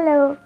Hello.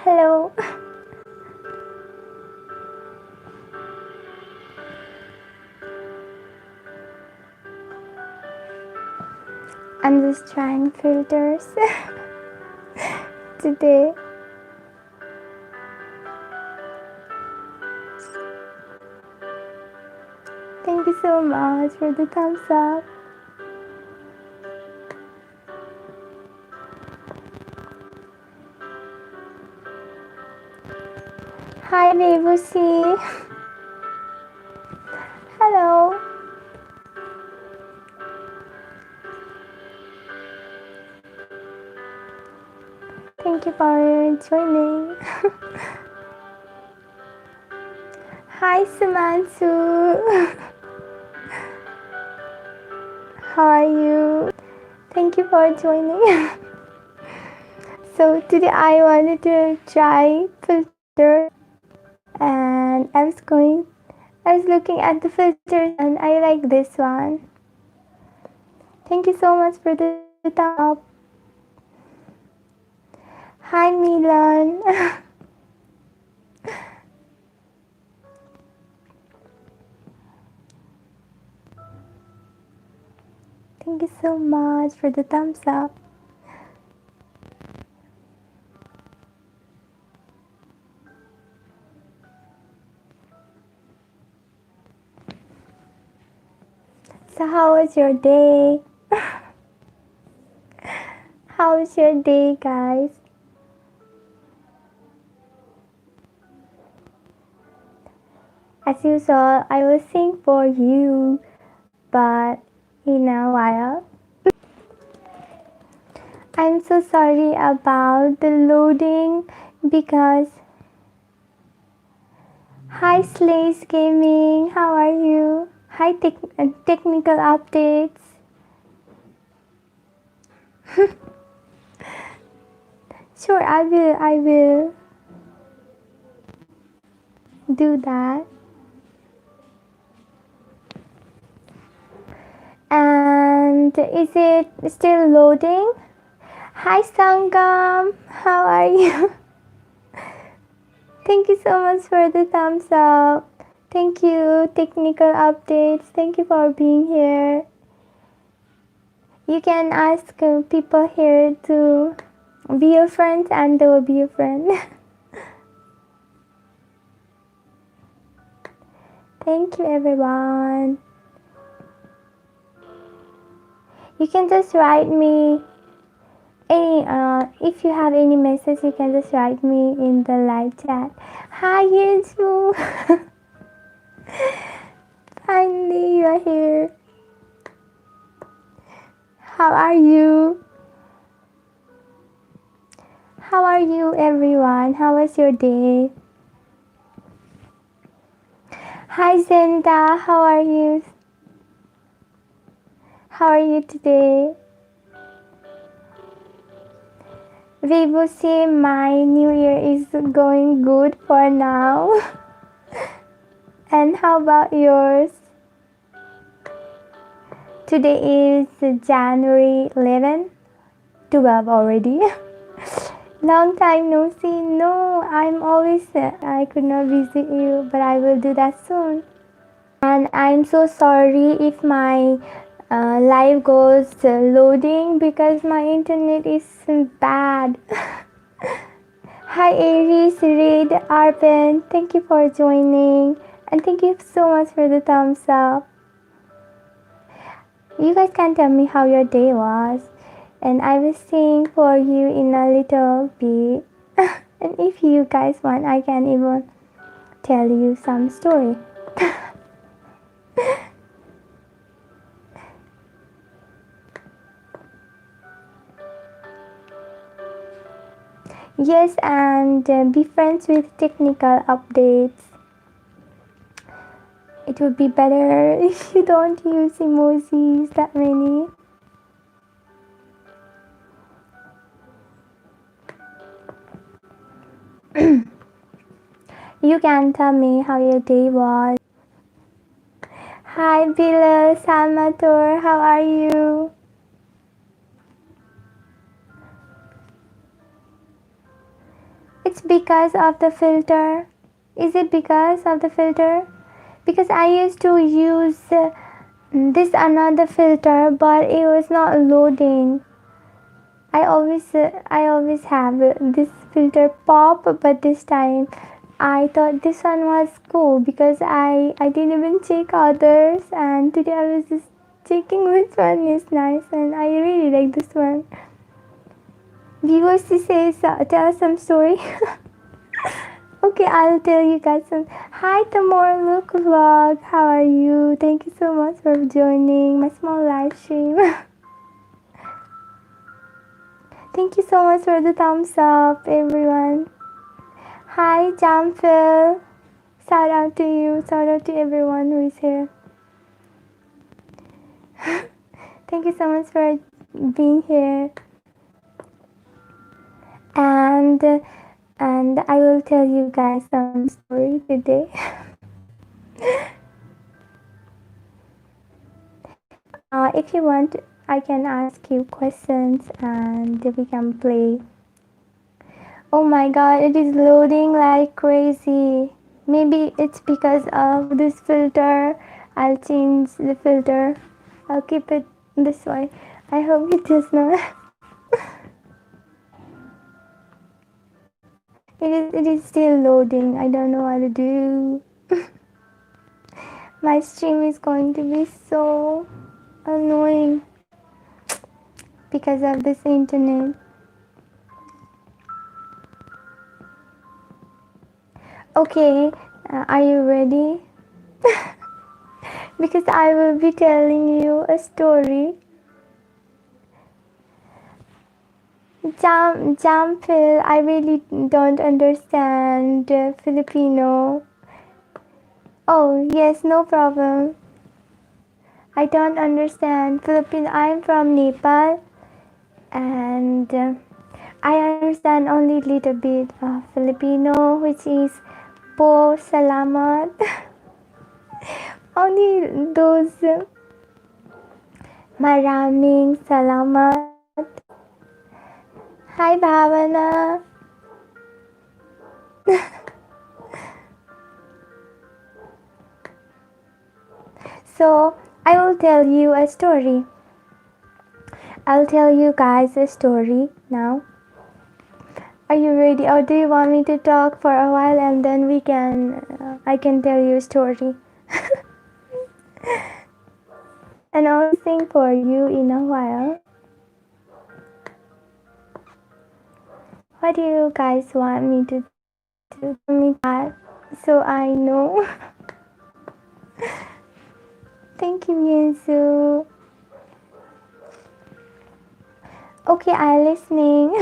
Hello. I'm just trying filters today. Thank you so much for the thumbs up. Hi, Rubishaa. Hello. Thank you for joining. Hi, Sumansu. How are you? Thank you for joining. So today I wanted to try filter, and I was looking at the filters and I like this one. Thank you so much for the thumbs up. Hi, Milan. Thank you so much for the thumbs up. how was your day? How was your day, guys? As you saw, I will sing for you, but in a while. I'm so sorry about the loading because... Hi Slays Gaming, how are you? Hi technical updates. Sure, I will do that. And is it still loading? Hi Sangam, how are you? Thank you so much for the thumbs up. Thank you, technical updates. Thank you for being here. You can ask people here to be your friends and they will be your friend. Thank you, everyone. You can just write me any, if you have any message, you can just write me in the live chat. Hi, Yesu. Finally, you are here. How are you? How are you, everyone? How was your day? Hi, Zenda. How are you? How are you today? Vibusi, my new year is going good for now. And how about yours? Today is January 11, 12 already. Long time no see. No, I'm always, I could not visit you, but I will do that soon. And I'm so sorry if my live goes loading because my internet is bad. Hi Aries, Reid, Arpan, thank you for joining. And thank you so much for the thumbs up. You guys can tell me how your day was. And I will sing for you in a little bit. And if you guys want, I can even tell you some story. Yes, and be friends with technical updates. It would be better if you don't use emojis that many. You can tell me how your day was. Hi Bilal, Salmator, how are you? It's because of the filter. Is it because of the filter? Because I used to use this another filter, but it was not loading. I always have this filter pop, but this time I thought this one was cool because I didn't even check others, and today I was just checking which one is nice, and I really like this one. VOC says, tell us some story. Okay, I'll tell you guys some. Hi, Tamor Look Vlog. How are you? Thank you so much for joining my small live stream. Thank you so much for the thumbs up, everyone. Hi, Jamphil. Shout out to you. Shout out to everyone who is here. Thank you so much for being here. And I will tell you guys some story today. If you want, I can ask you questions and we can play. Oh my god, it is loading like crazy. Maybe it's because of this filter. I'll change the filter. I'll keep it this way. I hope it does not. It is still loading. I don't know what to do. My stream is going to be so annoying because of this internet. Okay, are you ready? Because I will be telling you a story. Jampil, I really don't understand Filipino. Oh, yes, no problem. I don't understand Filipino. I'm from Nepal and I understand only little bit of Filipino, which is po salamat. Only those maraming salamat. Hi Bhavana. So I will tell you a story. I'll tell you guys a story now. Are you ready, or do you want me to talk for a while and then I can tell you a story? And I'll sing for you in a while. What do you guys want me to do? Tell me that so I know. Thank you, Yesu. Okay, I'm listening.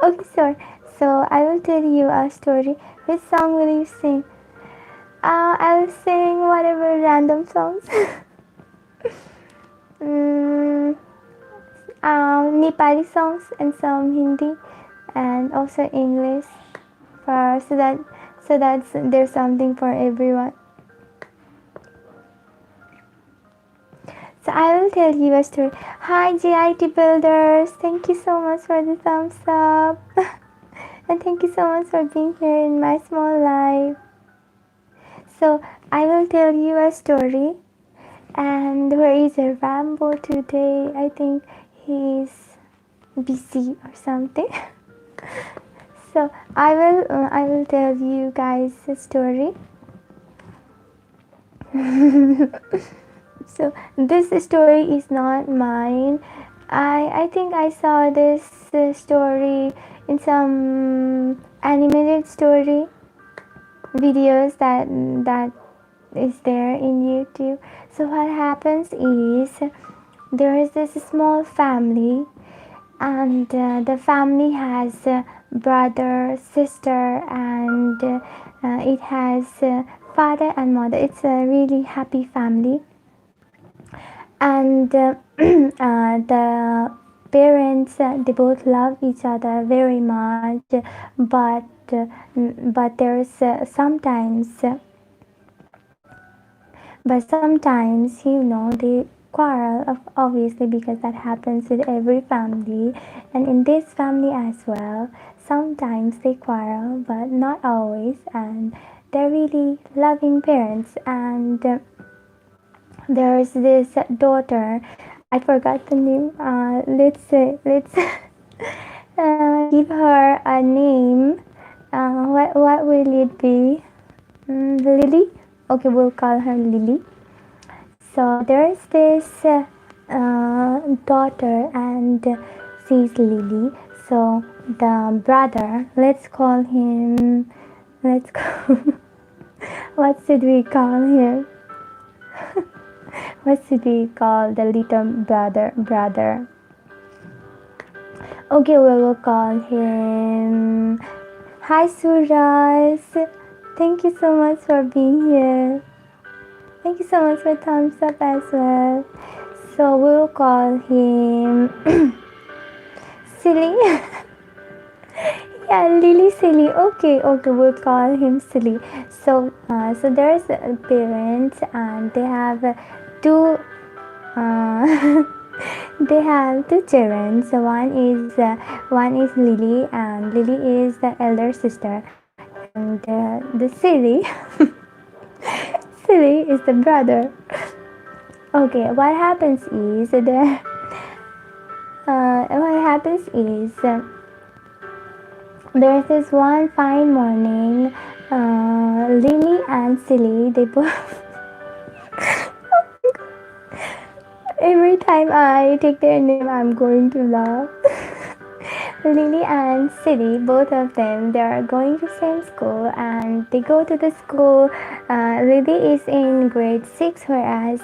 Okay, sorry. So I will tell you a story. Which song will you sing? I'll sing whatever random songs. Nepali songs and some Hindi and also English so that there's something for everyone. So I will tell you a story. Hi GIT builders, thank you so much for the thumbs up. And thank you so much for being here in my small life. So I will tell you a story. And where is Rambo today? I think he's busy or something. So I will tell you guys a story. So this story is not mine. I think I saw this story in some animated story videos that is there in YouTube. So what happens is there is this small family, and the family has a brother, sister, and it has father and mother. It's a really happy family, and the parents they both love each other very much, but there's sometimes they quarrel, obviously, because that happens with every family, and in this family as well. Sometimes they quarrel, but not always, and they're really loving parents. And there's this daughter, I forgot the name. Let's give her a name. What will it be? Lily. Okay, we'll call her Lily. So there's this daughter, and she's Lily. So the brother, let's call him. What should we call him? What should we call the little brother? Okay, we will call him. Hi Suraj. Thank you so much for being here. Thank you so much for thumbs up as well. So we'll call him Silly. Yeah, Lily Silly. Okay, we'll call him Silly. So there's parents, and they have two. They have two children. So one is Lily, and Lily is the elder sister, and the Silly. Silly is the brother. Okay, what happens is there's this one fine morning, Lily and Silly, they both Every time I take their name, I'm going to laugh. Lily and Silly, both of them, they are going to same school and they go to the school. Lily is in grade 6, whereas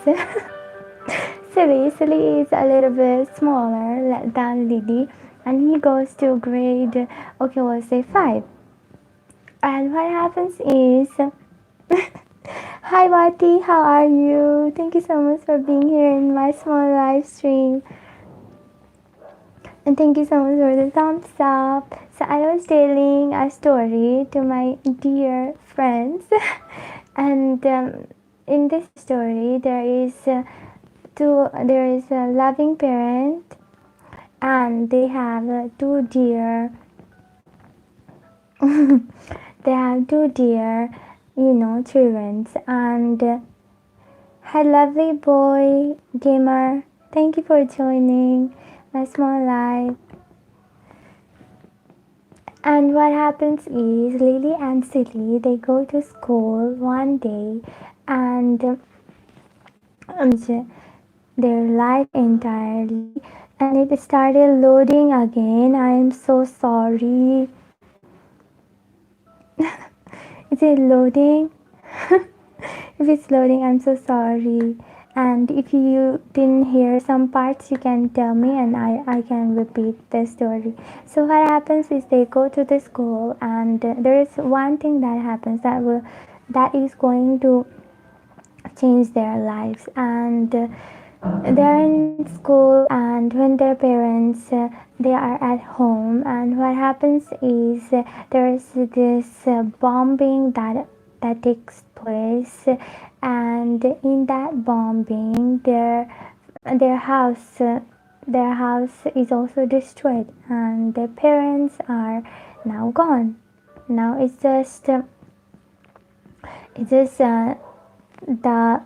Silly is a little bit smaller than Lily, and he goes to grade, okay, we'll say 5. And what happens is, hi Vati, how are you? Thank you so much for being here in my small live stream. And thank you so much for the thumbs up. So I was telling a story to my dear friends, and in this story there is a loving parent, and they have two dear they have two dear children. And hi lovely boy gamer, thank you for joining my small live. And what happens is Lily and Silly, they go to school one day, and their life entirely, and it started loading again. I am so sorry. Is it loading? If it's loading, I'm so sorry. And if you didn't hear some parts, you can tell me and I can repeat the story. So what happens is they go to the school, and there is one thing that happens that is going to change their lives. And they're in school, and when their parents they are at home, and what happens is there is this bombing that takes place, and in that bombing their house their house is also destroyed, and their parents are now gone. Now it's just the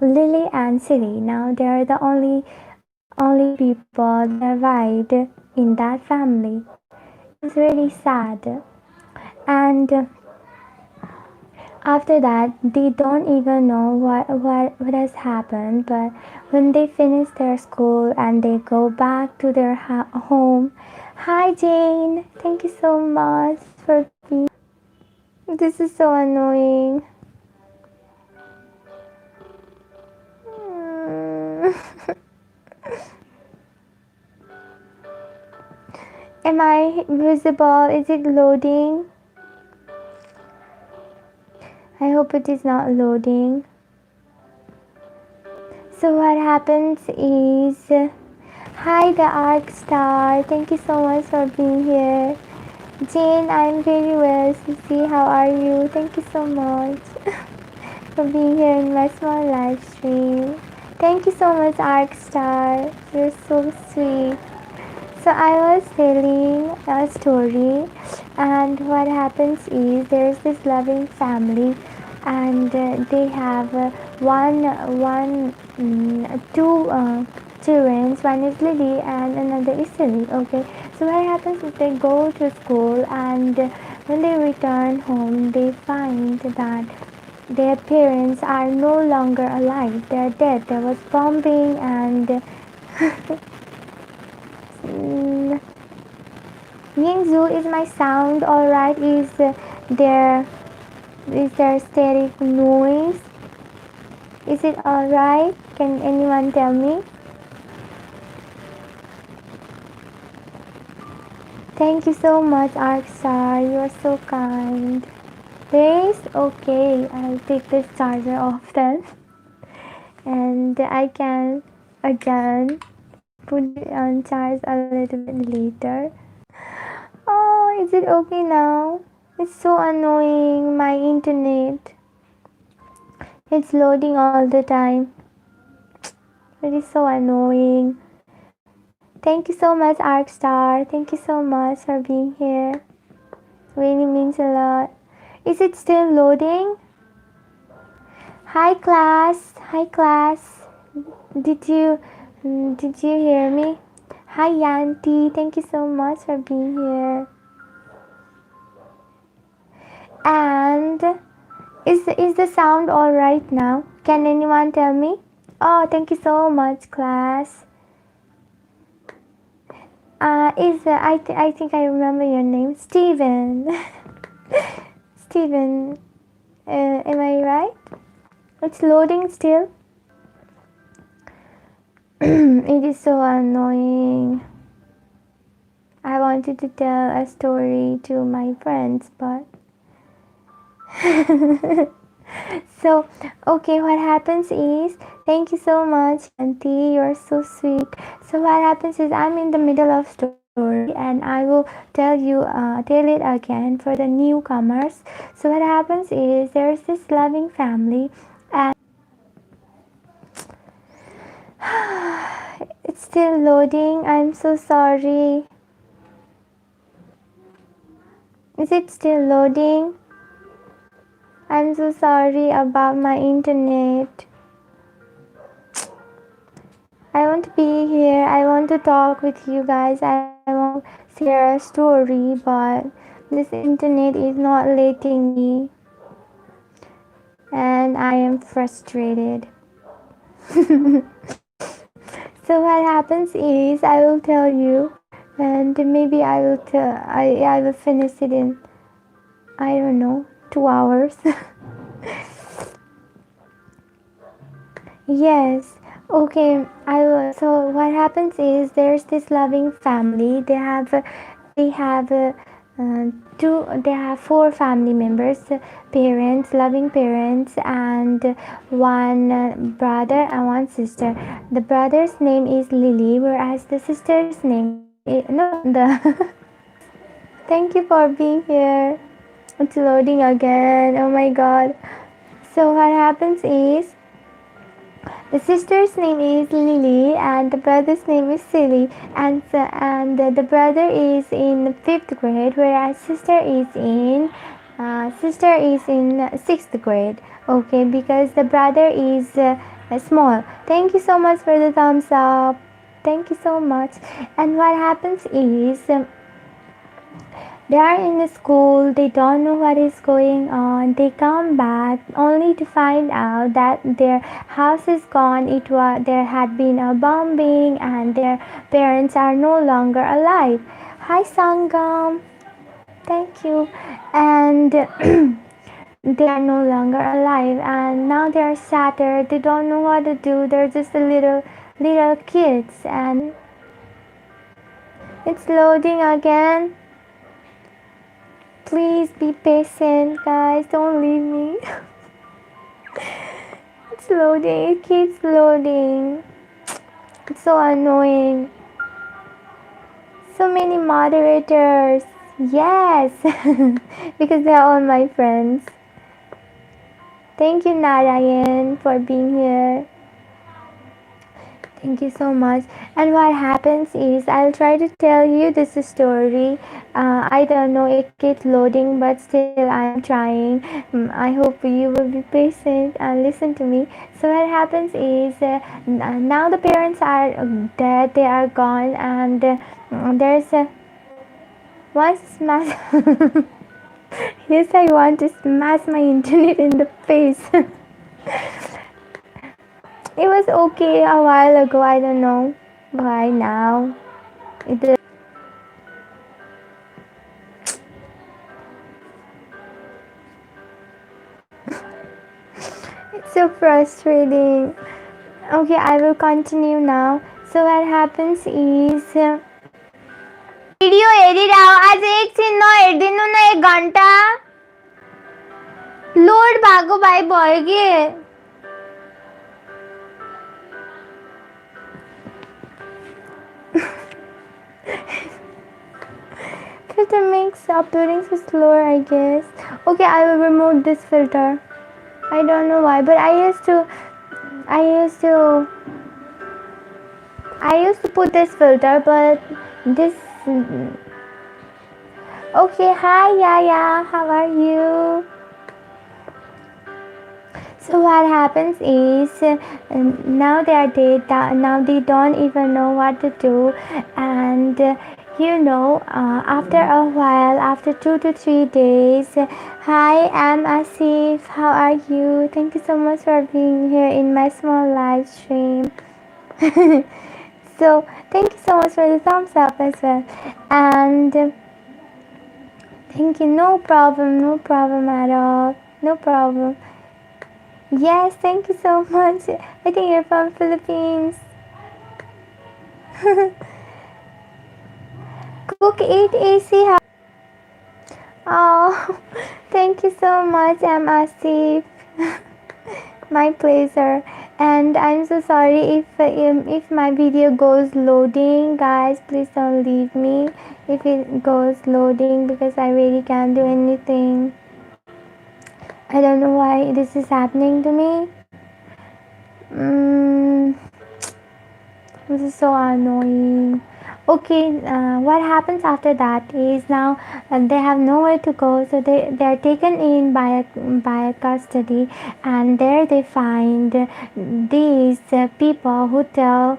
Lily and Silly. Now they are the only people that survived in that family. It's really sad. And after that, they don't even know what has happened. But when they finish their school and they go back to their home, hi Jane, thank you so much for being. This is so annoying. Am I visible? Is it loading? I hope it is not loading. So what happens is, hi the Arc Star, thank you so much for being here. Jane, I'm very well. Sissy, how are you? Thank you so much for being here in my small live stream. Thank you so much, Arc Star. You're so sweet. So I was telling a story, and what happens is there's this loving family, and they have two children. One is Lily and another is Silly. Okay, so what happens is they go to school, and when they return home, they find that their parents are no longer alive. They're dead. There was bombing, and Yingzhu, is my sound alright? There static noise? Is it alright? Can anyone tell me? Thank you so much, Arksar. You are so kind. This? Okay, I'll take this charger off then. And I can again put it on charge a little bit later. Oh, is it okay now? It's so annoying, my internet. It's loading all the time. It is so annoying. Thank you so much, Arkstar. Thank you so much for being here. Really means a lot. Is it still loading? Hi class. Hi class. Did you hear me? Hi Yanti. Thank you so much for being here. And is the sound all right now? Can anyone tell me? Oh, thank you so much, class. I think I remember your name, Steven. Steven, am I right? It's loading still. It is so annoying. I wanted to tell a story to my friends, but so okay, what happens is, thank you so much, Auntie, you're so sweet. So what happens is, I'm in the middle of story and I will tell it again for the newcomers. So what happens is, there's this loving family and it's still loading. I'm so sorry. Is it still loading? I'm so sorry about my internet. I want to be here. I want to talk with you guys. I want to share a story, but this internet is not letting me. And I am frustrated. So what happens is, I will tell you, and maybe I will finish it in, I don't know, 2 hours. Yes. Okay. I will. So what happens is, there's this loving family. They have two. They have 4 family members, parents, loving parents, and one brother and one sister. The brother's name is Lily, whereas the sister's name no the. Thank you for being here. It's loading again. Oh my god. So what happens is, the sister's name is Lily and the brother's name is Silly, and the brother is in 5th grade, whereas sister is in 6th grade. Okay, because the brother is small. Thank you so much for the thumbs up. Thank you so much. And what happens is, they are in the school, they don't know what is going on. They come back only to find out that their house is gone. There had been a bombing and their parents are no longer alive. Hi Sangam, thank you. And they are no longer alive, and now they are shattered. They don't know what to do. They're just a little kids, and it's loading again. Please be patient, guys. Don't leave me. It's loading. It keeps loading. It's so annoying. So many moderators. Yes. Because they're all my friends. Thank you, Narayan, for being here. Thank you so much. And what happens is, I'll try to tell you this story. I don't know, it keeps loading, but still I'm trying. I hope you will be patient and listen to me. So what happens is, now the parents are dead, they are gone, and there's a one smash. Yes, I want to smash my internet in the face. It was okay a while ago, I don't know why now. It's so frustrating. Okay, I will continue now. So what happens is, video edit आज एकछिन नहेरिदिनु न 1 घण्टा load भएको भए भयो कि filter makes uploading so slower, I guess. Okay, I will remove this filter. I don't know why, but I used to put this filter, but this. Okay, hi Yaya, how are you? So what happens is, now they are dead. Now they don't even know what to do, and after a while, after 2 to 3 days, hi, I'm Asif. How are you? Thank you so much for being here in my small live stream. So thank you so much for the thumbs up as well. And thank you. No problem. No problem at all. No problem. Yes, thank you so much. I think you're from Philippines. Cook Eat AC. Oh, thank you so much. I'm Asif. My pleasure. And I'm so sorry if my video goes loading, guys. Please don't leave me if it goes loading, because I really can't do anything. I don't know why this is happening to me. This is so annoying. Okay, what happens after that is now they have nowhere to go, so they are taken in by a custody, and there they find these people who tell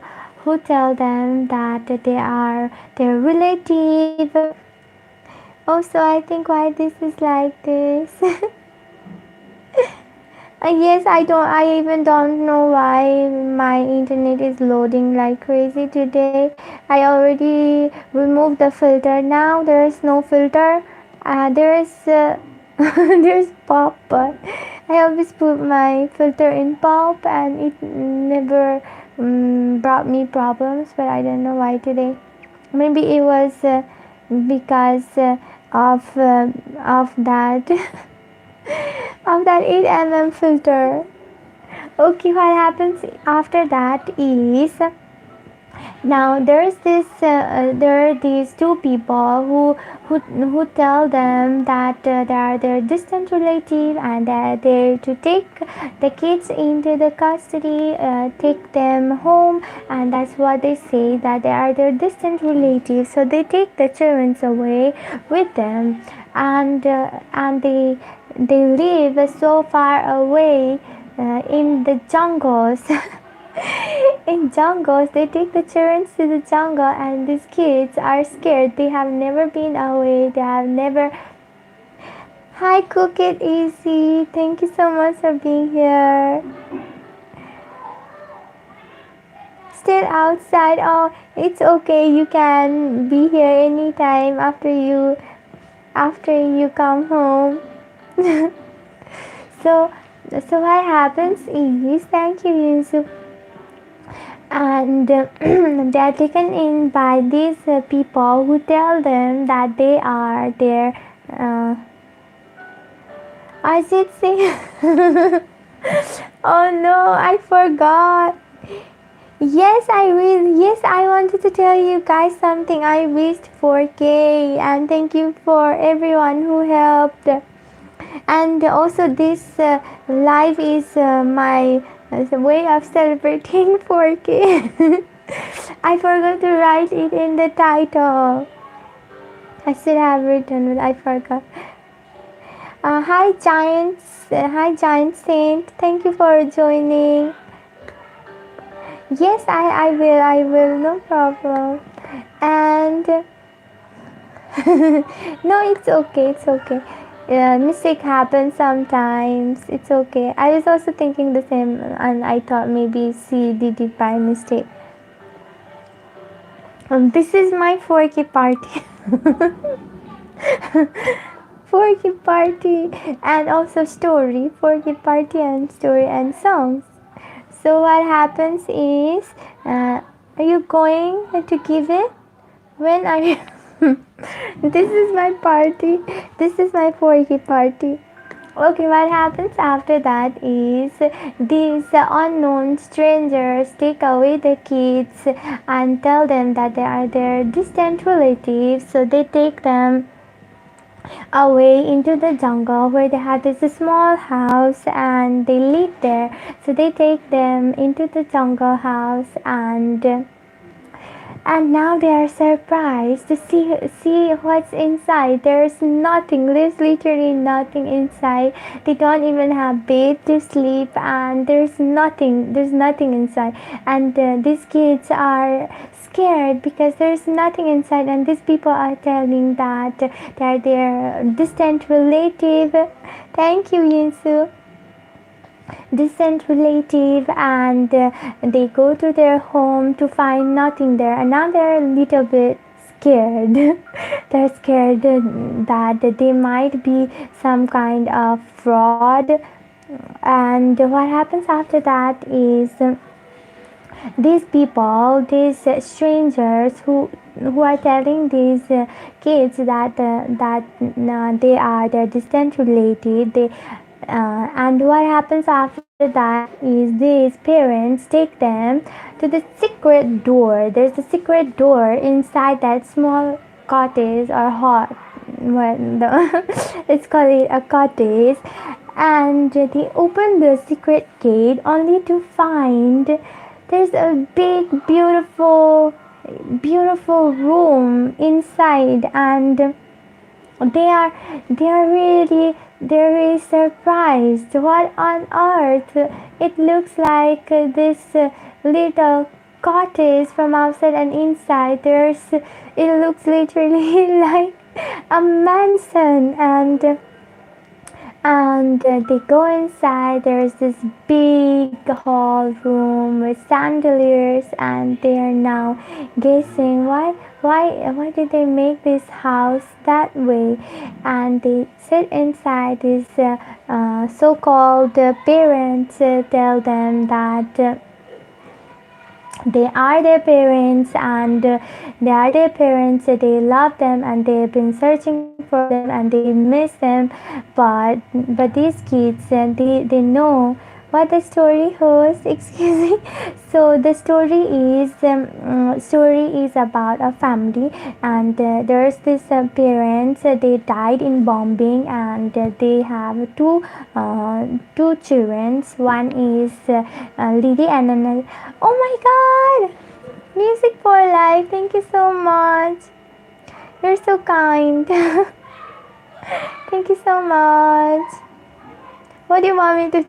them that they are their relative. Also, I think why this is like this. Yes, I even don't know why my internet is loading like crazy today. I already removed the filter. Now there is no filter. There is there's pop, but I always put my filter in pop, and it never brought me problems. But I don't know why today. Maybe it was because of that. Of that 8 filter. Okay, what happens after that is now there are these two people who tell them that they are their distant relative, and that they're to take the kids into the custody, take them home, and that's what they say, that they are their distant relatives. So they take the children away with them, and they live so far away in the jungles. In jungles, they take the children to the jungle, and these kids are scared. They have never been away. They have never. Hi, Cook It Easy. Thank you so much for being here. Still outside. Oh, it's okay. You can be here anytime after you come home. So what happens is, thank you, Yusuf. And they are taken in by these people who tell them that they are their Ajit Singh. Oh no, I forgot. Yes, I wanted to tell you guys something. I reached 4K, and thank you for everyone who helped. And also this live is my way of celebrating 4K. I forgot to write it in the title. I should have written, but I forgot. Hi Giant Saint. Thank you for joining. Yes, I will, no problem. And no, it's okay. Mistake happens sometimes. It's okay. I was also thinking the same, and I thought maybe she did it by mistake. This is my 4K party. 4K party, and also story. 4K party and story and songs. So what happens is, are you going to give it? When are you? This is my party. This is my 4K party. Okay, what happens after that is these unknown strangers take away the kids and tell them that they are their distant relatives. So they take them away into the jungle where they have this small house, and they live there. So they take them into the jungle house, and now they are surprised to see what's inside. There's nothing. There's literally nothing inside. They don't even have bed to sleep, and there's nothing inside. And these kids are scared because there's nothing inside, and these people are telling that they're their distant relative. Thank you, Yinsu. distant relative, and they go to their home to find nothing there, and now they're a little bit scared. They're scared that they might be some kind of fraud. And what happens after that is, these people, these strangers who are telling these kids that they are their distant relative, and what happens after that is these parents take them to the secret door. There's a secret door inside that small cottage or hut. Well, let's call it a cottage. And they open the secret gate only to find there's a big beautiful room inside, and they're really surprised. What on earth? It looks like this little cottage from outside, and inside it looks literally like a mansion. And they go inside. There's this big hall room with chandeliers, and they are now guessing why did they make this house that way. And they sit inside. This so-called parents tell them that they are their parents, and they love them, and they've been searching for them, and they miss them. But these kids, they know what the story was. Excuse me. So the story is about a family, and there's this parents. They died in bombing, and they have two children. One is Lily, and another. Oh my God! Music for life. Thank you so much. You're so kind. Thank you so much. What do you want me to do?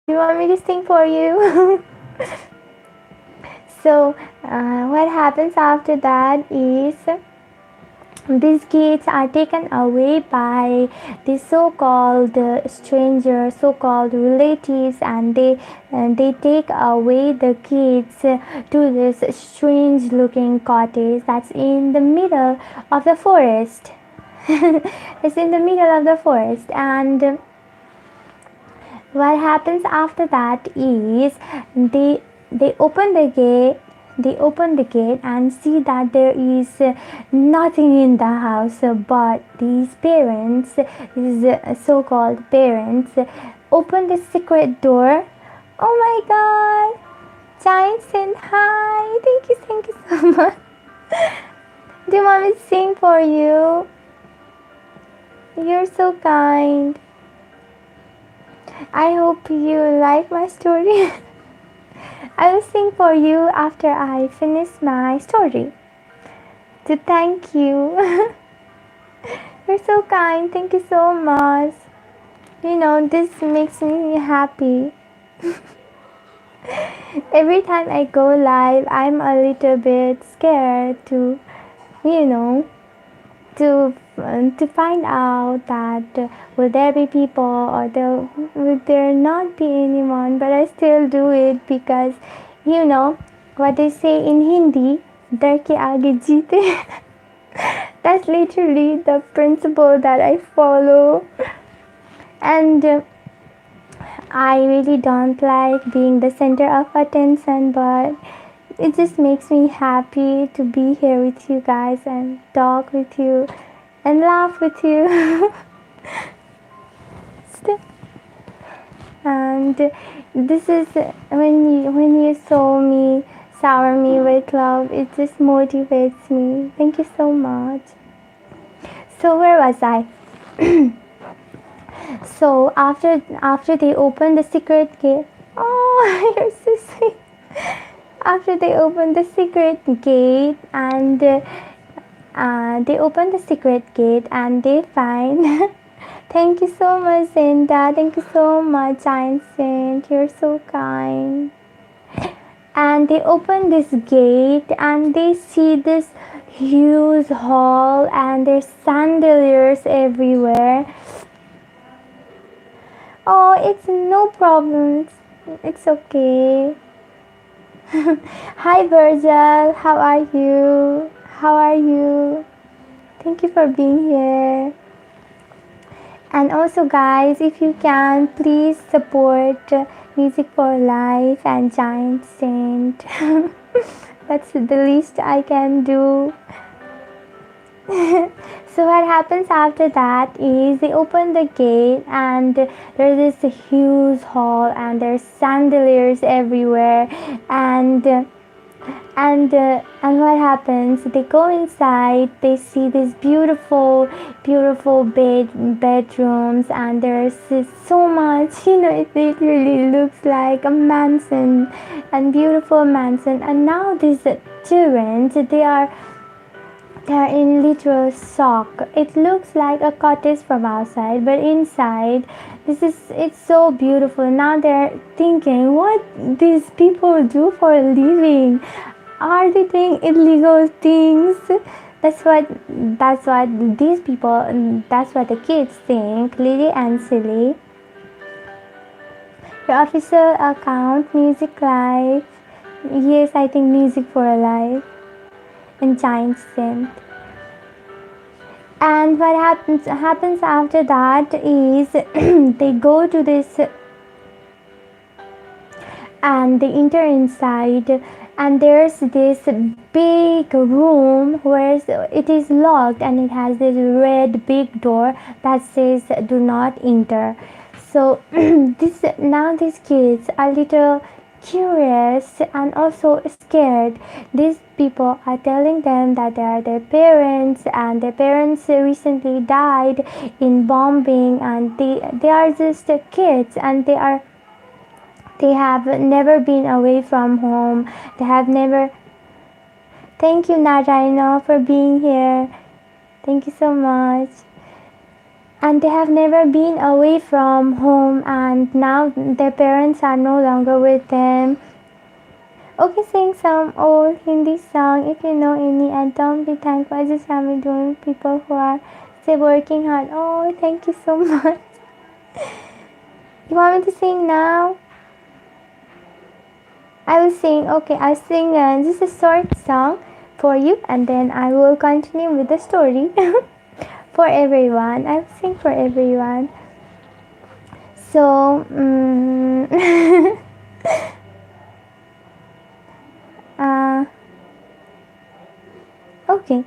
You want me to sing for you? So what happens after that is, these kids are taken away by the so-called strangers, so-called relatives, and they take away the kids to this strange looking cottage that's in the middle of the forest. It's in the middle of the forest. And what happens after that is, they open the gate and see that there is nothing in the house, but these parents, these so-called parents, open the secret door. Oh my God! Giant said hi. Thank you so much. Do you want me to sing for you? You're so kind. I hope you like my story. I will sing for you after I finish my story, to thank you. You're so kind. Thank you so much. This makes me happy. Every time I go live, I'm a little bit scared to find out that will there be people, or will there not be anyone. But I still do it because what they say in Hindi, डर के आगे जीते. That's literally the principle that I follow. And I really don't like being the center of attention, but it just makes me happy to be here with you guys and talk with you and laugh with you. And this is when you shower me with love, it just motivates me. Thank you so much. So where was I? So after they open the secret gate, oh, you're so sweet. After they open the secret gate, and they find. Thank you so much, Zinda. Thank you so much, Giant Saint. You're so kind. And they open this gate, and they see this huge hall, and there's chandeliers everywhere. Oh, it's no problem. It's okay. Hi Virgil, how are you? How are you? Thank you for being here. And also, guys, if you can, please support Music for Life and Giant Saint. That's the least I can do. So what happens after that is they open the gate and there's this huge hall and there's chandeliers everywhere, and what happens, they go inside, they see these beautiful bedrooms, and there's so much, it literally looks like a mansion and beautiful mansion. And now these children, they're in literal shock. It looks like a cottage from outside, but inside, it's so beautiful. Now they're thinking, what these people do for a living? Are they doing illegal things? That's what these people. That's what the kids think. Lily and silly. Your official account, Music Life. Yes, I think Music for a Life. And Giant Saint. And what happens after that is they go to this and they enter inside, and there's this big room where it is locked and it has this red big door that says do not enter. So these kids are little curious and also scared. These people are telling them that they are their parents, and their parents recently died in bombing, and they are just kids, and they have never been away from home. They have never. Thank you, Narayana, for being here. Thank you so much. And they have never been away from home, and now their parents are no longer with them. Okay, sing some old Hindi song if you know any, and don't be thankful. I just am doing people who are still working hard. Oh, thank you so much. You want me to sing now? I will sing. Okay, I'll sing just a short song for you, and then I will continue with the story. For everyone, I will sing for everyone. So, okay.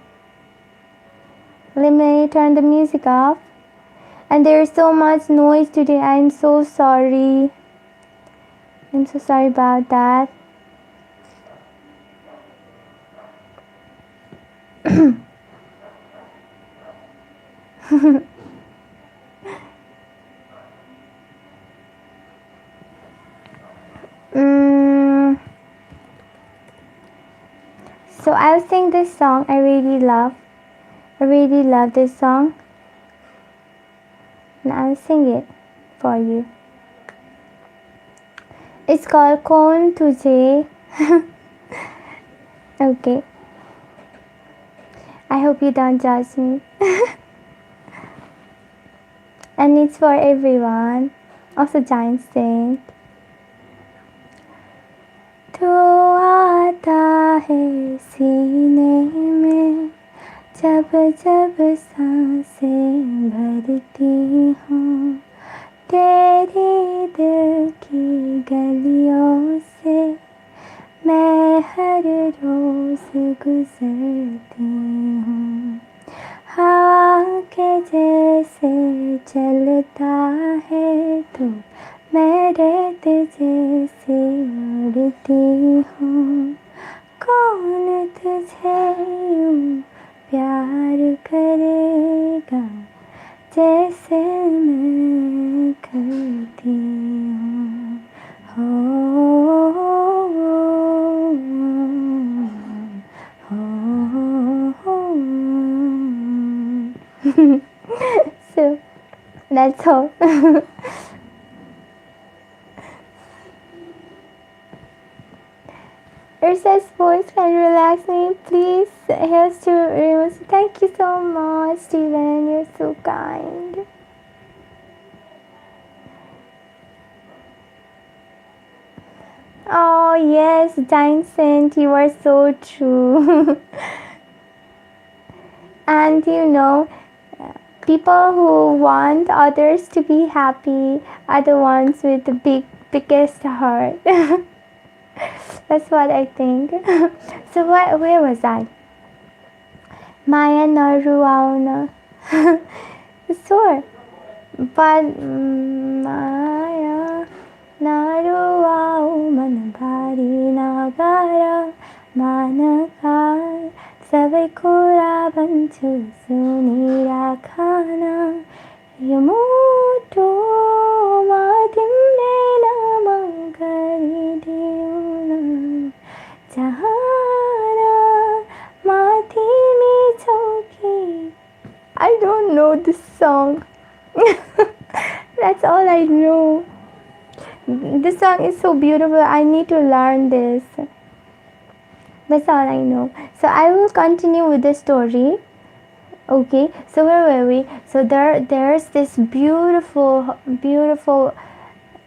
Let me turn the music off. And there is so much noise today. I'm so sorry. I'm so sorry about that. So I'll sing this song I really love. I really love this song. And I'll sing it for you. It's called Kaun Tujhe. Okay. I hope you don't judge me. And it's for everyone. Also Giant Saint. तो आता है सीने में जब जब सांसें भरती हूँ, तेरी दिल की गलियों से मैं हर रोज गुजरती हूँ। हवा के जैसे चलता है तो मैं रेत जैसे उड़ती हूँ। कौन तुझे यूँ प्यार करेगा जैसे मैं करती हूँ। So that's all. Ursa's voice can relax me. Please help to remove. Thank you so much, Steven. You're so kind. Oh yes, Vincent, you are so true. And people who want others to be happy are the ones with the biggest heart. That's what I think. So where was I? Maya Naruauna. Sure. But Maya Naruau Manabari Nagara Manakar Savai Kura Bantu Sunira Kana Yamuto Madimne Namangari Diuna Jahara Matimi Choki. I don't know this song. That's all I know. This song is so beautiful. I need to learn this. That's all I know. So I will continue with the story. Okay. So where were we? So there's this beautiful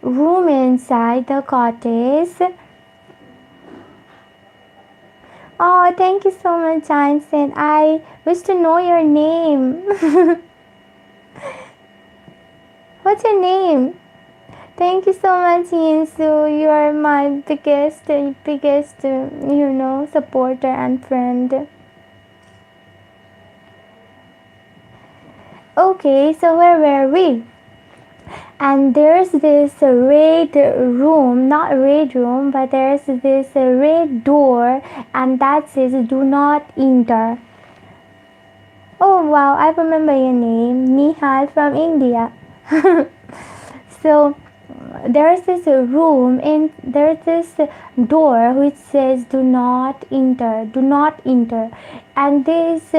room inside the cottage. Oh, thank you so much, Einstein. I wish to know your name. What's your name? Thank you so much, Yinsu. You are my biggest, supporter and friend. Okay, so where were we? And there's this red room, not red room, but there's this red door, and that says "Do not enter." Oh wow, I remember your name, Nihal from India. So there's this room and there's this door which says "Do not enter, do not enter." And this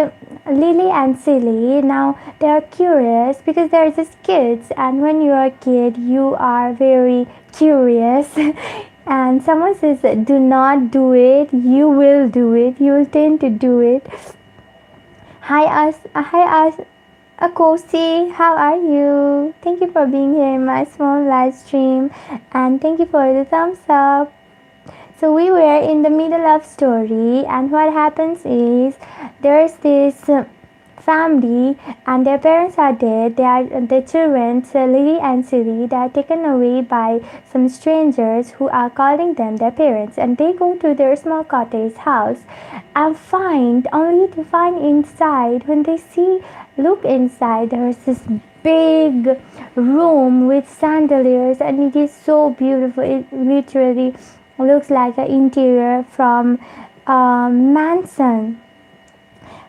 Lily and Silly, now they are curious because they're just kids, and when you are a kid you are very curious. And someone says do not do it, you will do it, you will tend to do it. Hi Akosi, how are you? Thank you for being here in my small live stream, and thank you for the thumbs up. So we were in the middle of story, and what happens is there's this family and their parents are dead. They are the children, Lily and Silly. They are taken away by some strangers who are calling them their parents, and they go to their small cottage house and only to find inside, when they look inside, there's this big room with chandeliers, and it is so beautiful. It literally looks like an interior from a mansion.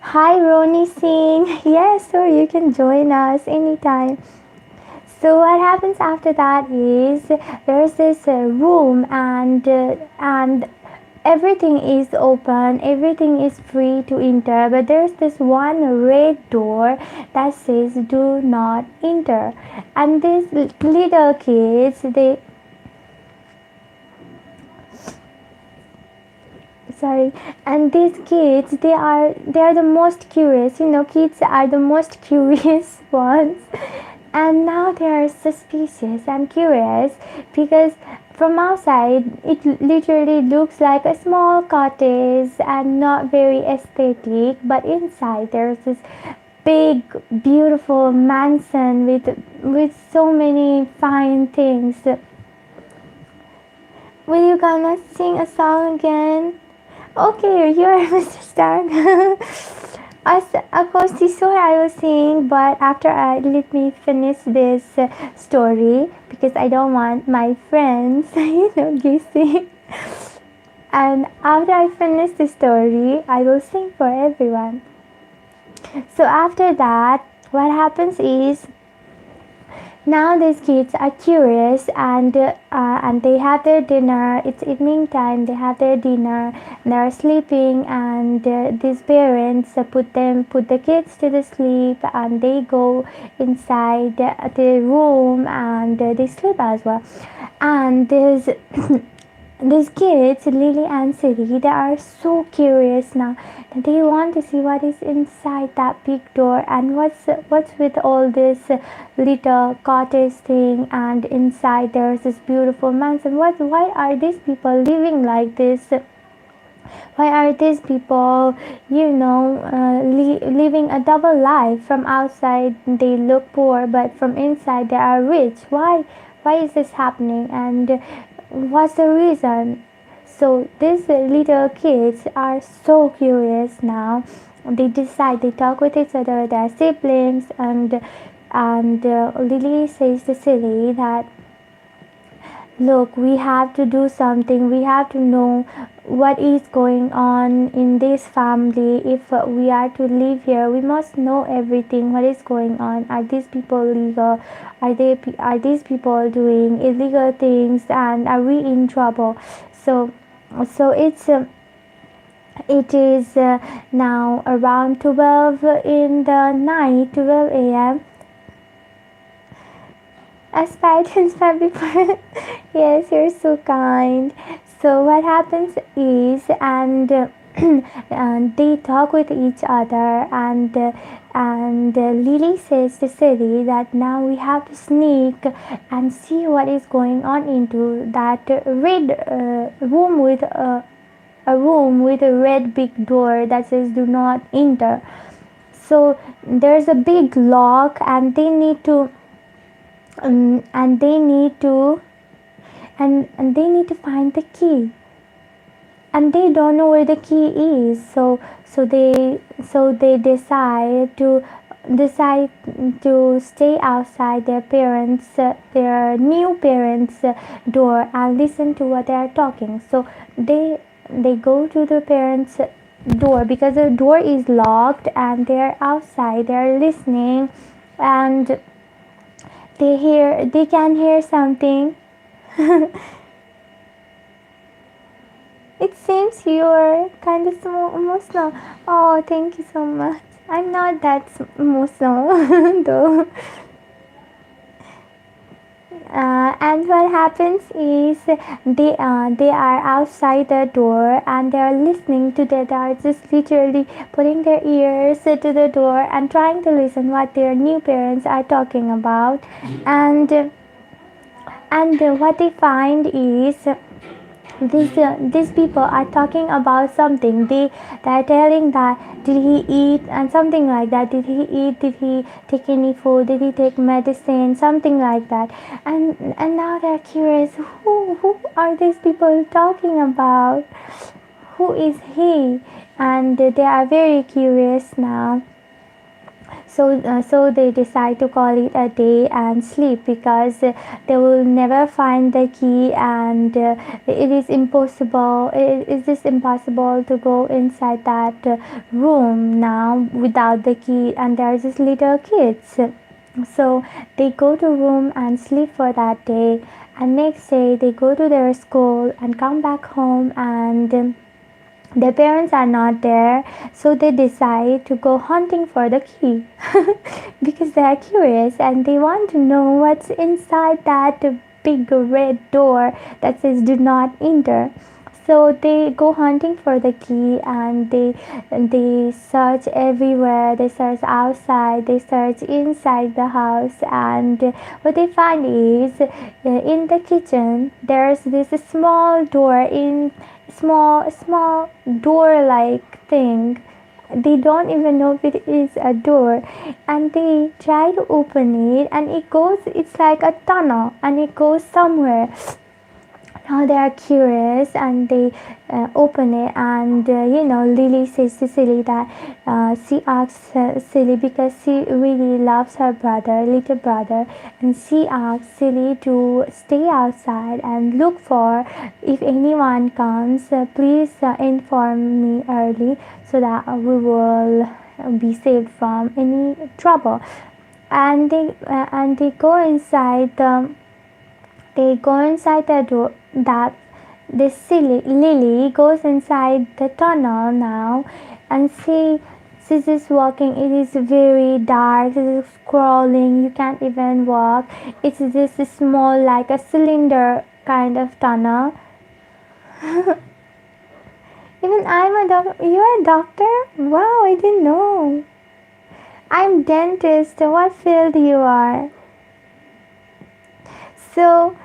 Hi Roni Singh. Yes, sir, you can join us anytime. So what happens after that is there's this room and everything is open, everything is free to enter, but there's this one red door that says do not enter. And these little kids, and these kids, they are the most curious. Kids are the most curious ones, and now they are suspicious and curious because from outside it literally looks like a small cottage and not very aesthetic, but inside there's this big beautiful mansion with so many fine things. Will you gonna sing a song again? Okay, you are Mr. Stark. Of course, sure I will sing, but after let me finish this story because I don't want my friends, guessing. And after I finish the story, I will sing for everyone. So after that, what happens is, now these kids are curious and they have their dinner. It's evening time. They have their dinner. They are sleeping, and these parents put the kids to the sleep, and they go inside the room and they sleep as well. And these kids, Lily and Siri, they are so curious now. They want to see what is inside that big door and what's with all this little cottage thing, and inside there's this beautiful mansion. Why are these people living like this? Why are these people, living a double life? From outside they look poor, but from inside they are rich. Why is this happening, and what's the reason? So these little kids are so curious now. They talk with each other, their siblings, and Lily says to Silly that, look, we have to do something. We have to know what is going on in this family. If we are to live here, we must know everything. What is going on? Are these people legal? Are these people doing illegal things? And are we in trouble? So it is now around 12 in the night, 12 a.m. Aspirations for before. Yes, you're so kind. So what happens is, and they talk with each other, and Lily says to Siri that now we have to sneak and see what is going on into that red room with a room with a red big door that says do not enter. So there's a big lock, and they need to and they need to find the key, and they don't know where the key is. So they decide to stay outside their new parents door and listen to what they are talking. So they go to the parents door because the door is locked, and they're outside, they're listening, and they can hear something. It seems you're kind of emotional. Oh, thank you so much. I'm not that emotional though. And what happens is they are outside the door, and they are listening to that. They are just literally putting their ears to the door and trying to listen what their new parents are talking about. And what they find is these people are talking about something. They're telling that, did he eat, and something like that. Did he eat? Did he take any food? Did he take medicine? Something like that. And now they're curious. Who are these people talking about? Who is he? And they are very curious now. So they decide to call it a day and sleep, because they will never find the key, and it is impossible. It is just impossible to go inside that room now without the key, and there are just little kids. So they go to room and sleep for that day, and next day they go to their school and come back home, and their parents are not there, so they decide to go hunting for the key because they are curious and they want to know what's inside that big red door that says do not enter. So they go hunting for the key, and they search everywhere. They search outside, they search inside the house, and what they find is in the kitchen there's this small door, in small door like thing. They don't even know if it is a door, and they try to open it, and it's like a tunnel, and it goes somewhere. Now they are curious, and they open it, and Lily says to Silly that she asks Silly, because she really loves her little brother, and she asks Silly to stay outside and look for, if anyone comes, please inform me early, so that we will be saved from any trouble. And they go inside the door. That this silly Lily goes inside the tunnel now, and she's just walking. It is very dark. She's crawling. You can't even walk. It's just a small, like a cylinder kind of tunnel. Even I'm a doctor. You're a doctor? Wow, I didn't know. I'm dentist. What field you are? So,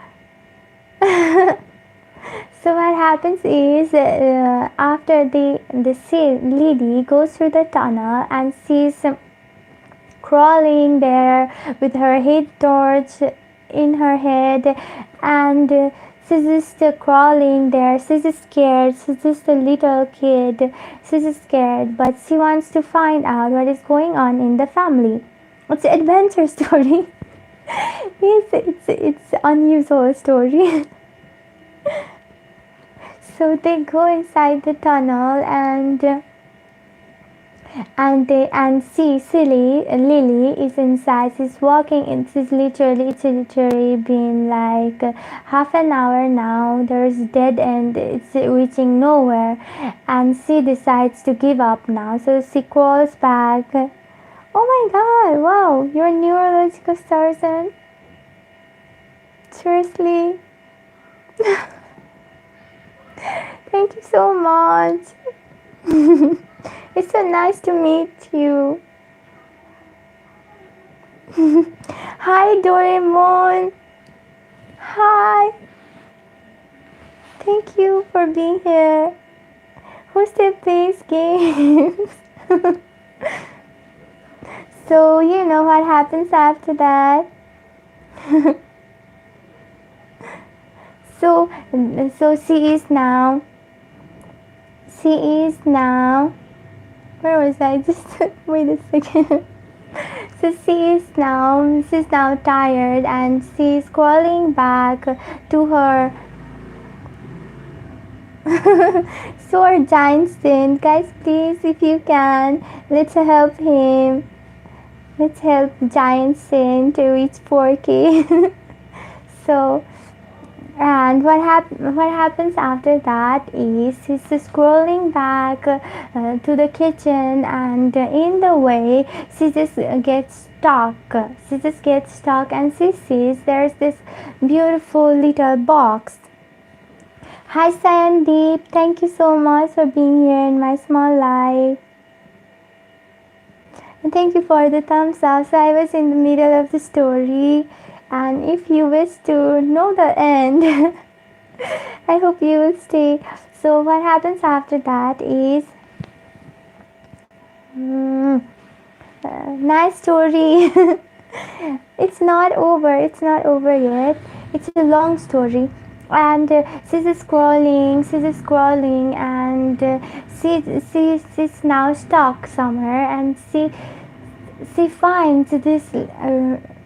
so what happens is after the lady goes through the tunnel and sees crawling there with her head torch in her head, and she's just crawling there. She's just scared. She's just a little kid. She's just scared, but she wants to find out what is going on in the family. It's an adventure story. Yes, it's unusual story. So they go inside the tunnel and see silly Lily is inside. She's walking in. It's literally been like half an hour now. There's dead end. It's reaching nowhere, and she decides to give up now. So she crawls back. Oh my god! Wow, you're a neurological surgeon. Seriously. Thank you so much. It's so nice to meet you. Hi Doraemon. Hi. Thank you for being here. Who still plays games? So you know what happens after that. So she is now. Where was I? Just wait a second. So she's now tired, and she's crawling back to her sword giant sin. Guys, please, if you can, let's help him. Let's help Giant Sin to reach 4K. So, and what happens after that is he's scrolling back to the kitchen, and in the way she just gets stuck. And she sees there's this beautiful little box. Hi Sandeep, thank you so much for being here in my small life. And thank you for the thumbs up. So I was in the middle of the story, and if you wish to know the end, I hope you will stay. So what happens after that is nice story. It's not over yet. It's a long story. And she's scrolling, and she's now stuck somewhere, and she finds this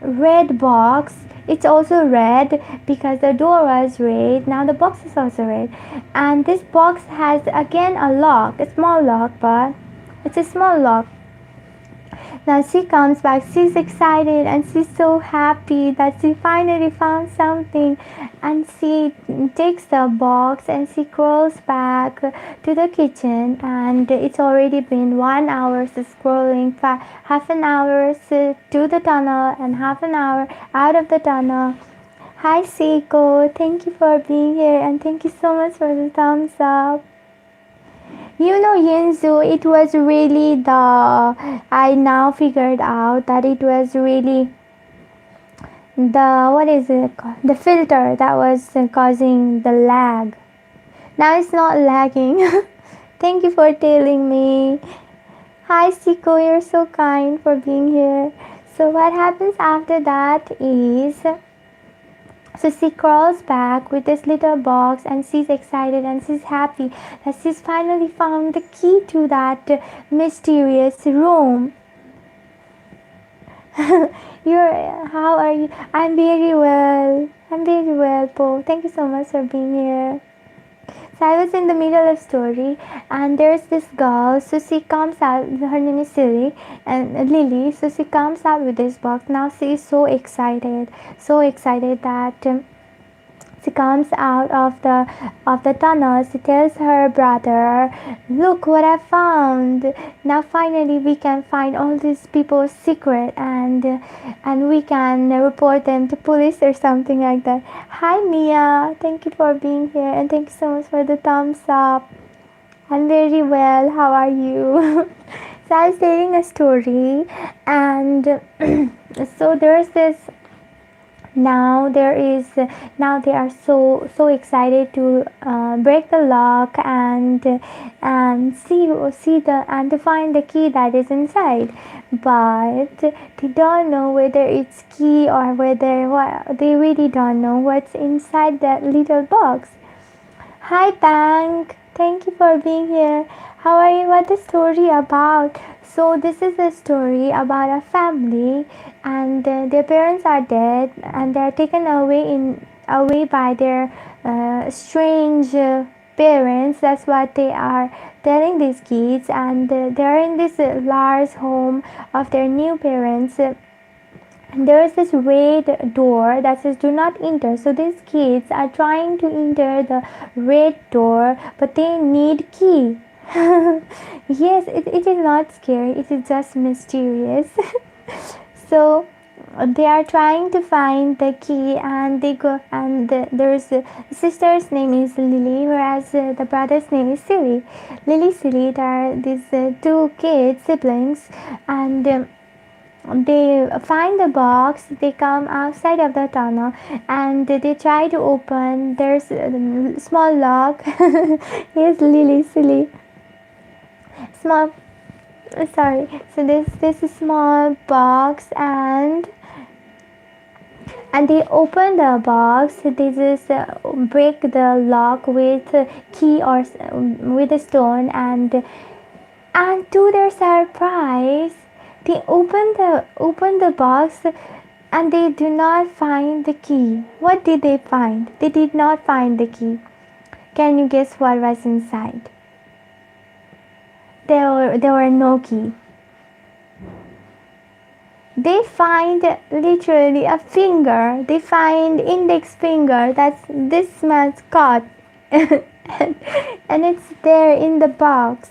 red box. It's also red because the door was red. Now the box is also red, and this box has again a lock, a small lock, but it's a small lock. Now she comes back, she's excited, and she's so happy that she finally found something, and she takes the box and she crawls back to the kitchen, and it's already been 1 hour. She's scrolling, half an hour to the tunnel and half an hour out of the tunnel. Hi Seiko, thank you for being here, and thank you so much for the thumbs up. You know, Yinzu, it was really I now figured out that it was really the filter that was causing the lag. Now it's not lagging. Thank you for telling me. Hi Siko, you're so kind for being here. So what happens after that is, so she crawls back with this little box, and she's excited and she's happy that she's finally found the key to that mysterious room. How are you? I'm very well, Po. Thank you so much for being here. So I was in the middle of story, and there's this girl. So she comes out. Her name is Lily. So she comes out with this box. Now she is so excited that She comes out of the tunnel. She tells her brother, "Look what I found! Now finally we can find all these people's secret, and we can report them to police or something like that." Hi Mia, thank you for being here, and thank you so much for the thumbs up. I'm very well. How are you? So I was telling a story, and so there's this now there is now they are so excited to break the lock and see the and to find the key that is inside, but they don't know whether it's key or whether what they really don't know what's inside that little box. Hi Bank, thank you for being here. How are you? What's the story about? So this is a story about a family, and their parents are dead, and they are taken away by their strange parents. That's what they are telling these kids, and they are in this large home of their new parents. There is this red door that says "Do not enter." So these kids are trying to enter the red door, but they need key. Yes, it is not scary. It is just mysterious. So they are trying to find the key, and they go, and there's the sister's name is Lily, whereas the brother's name is Silly. Lily, Silly. There are these two kids, siblings, and they find the box. They come outside of the tunnel, and they try to open. There's a small lock. Yes, Lily, Silly. Small. Sorry. So this is small box, and they open the box. They just break the lock with a key or with a stone, and to their surprise, they open the box, and they do not find the key. What did they find? They did not find the key. Can you guess what was inside? There were no key. They find literally a finger. They find index finger. That's this man's cut, and it's there in the box.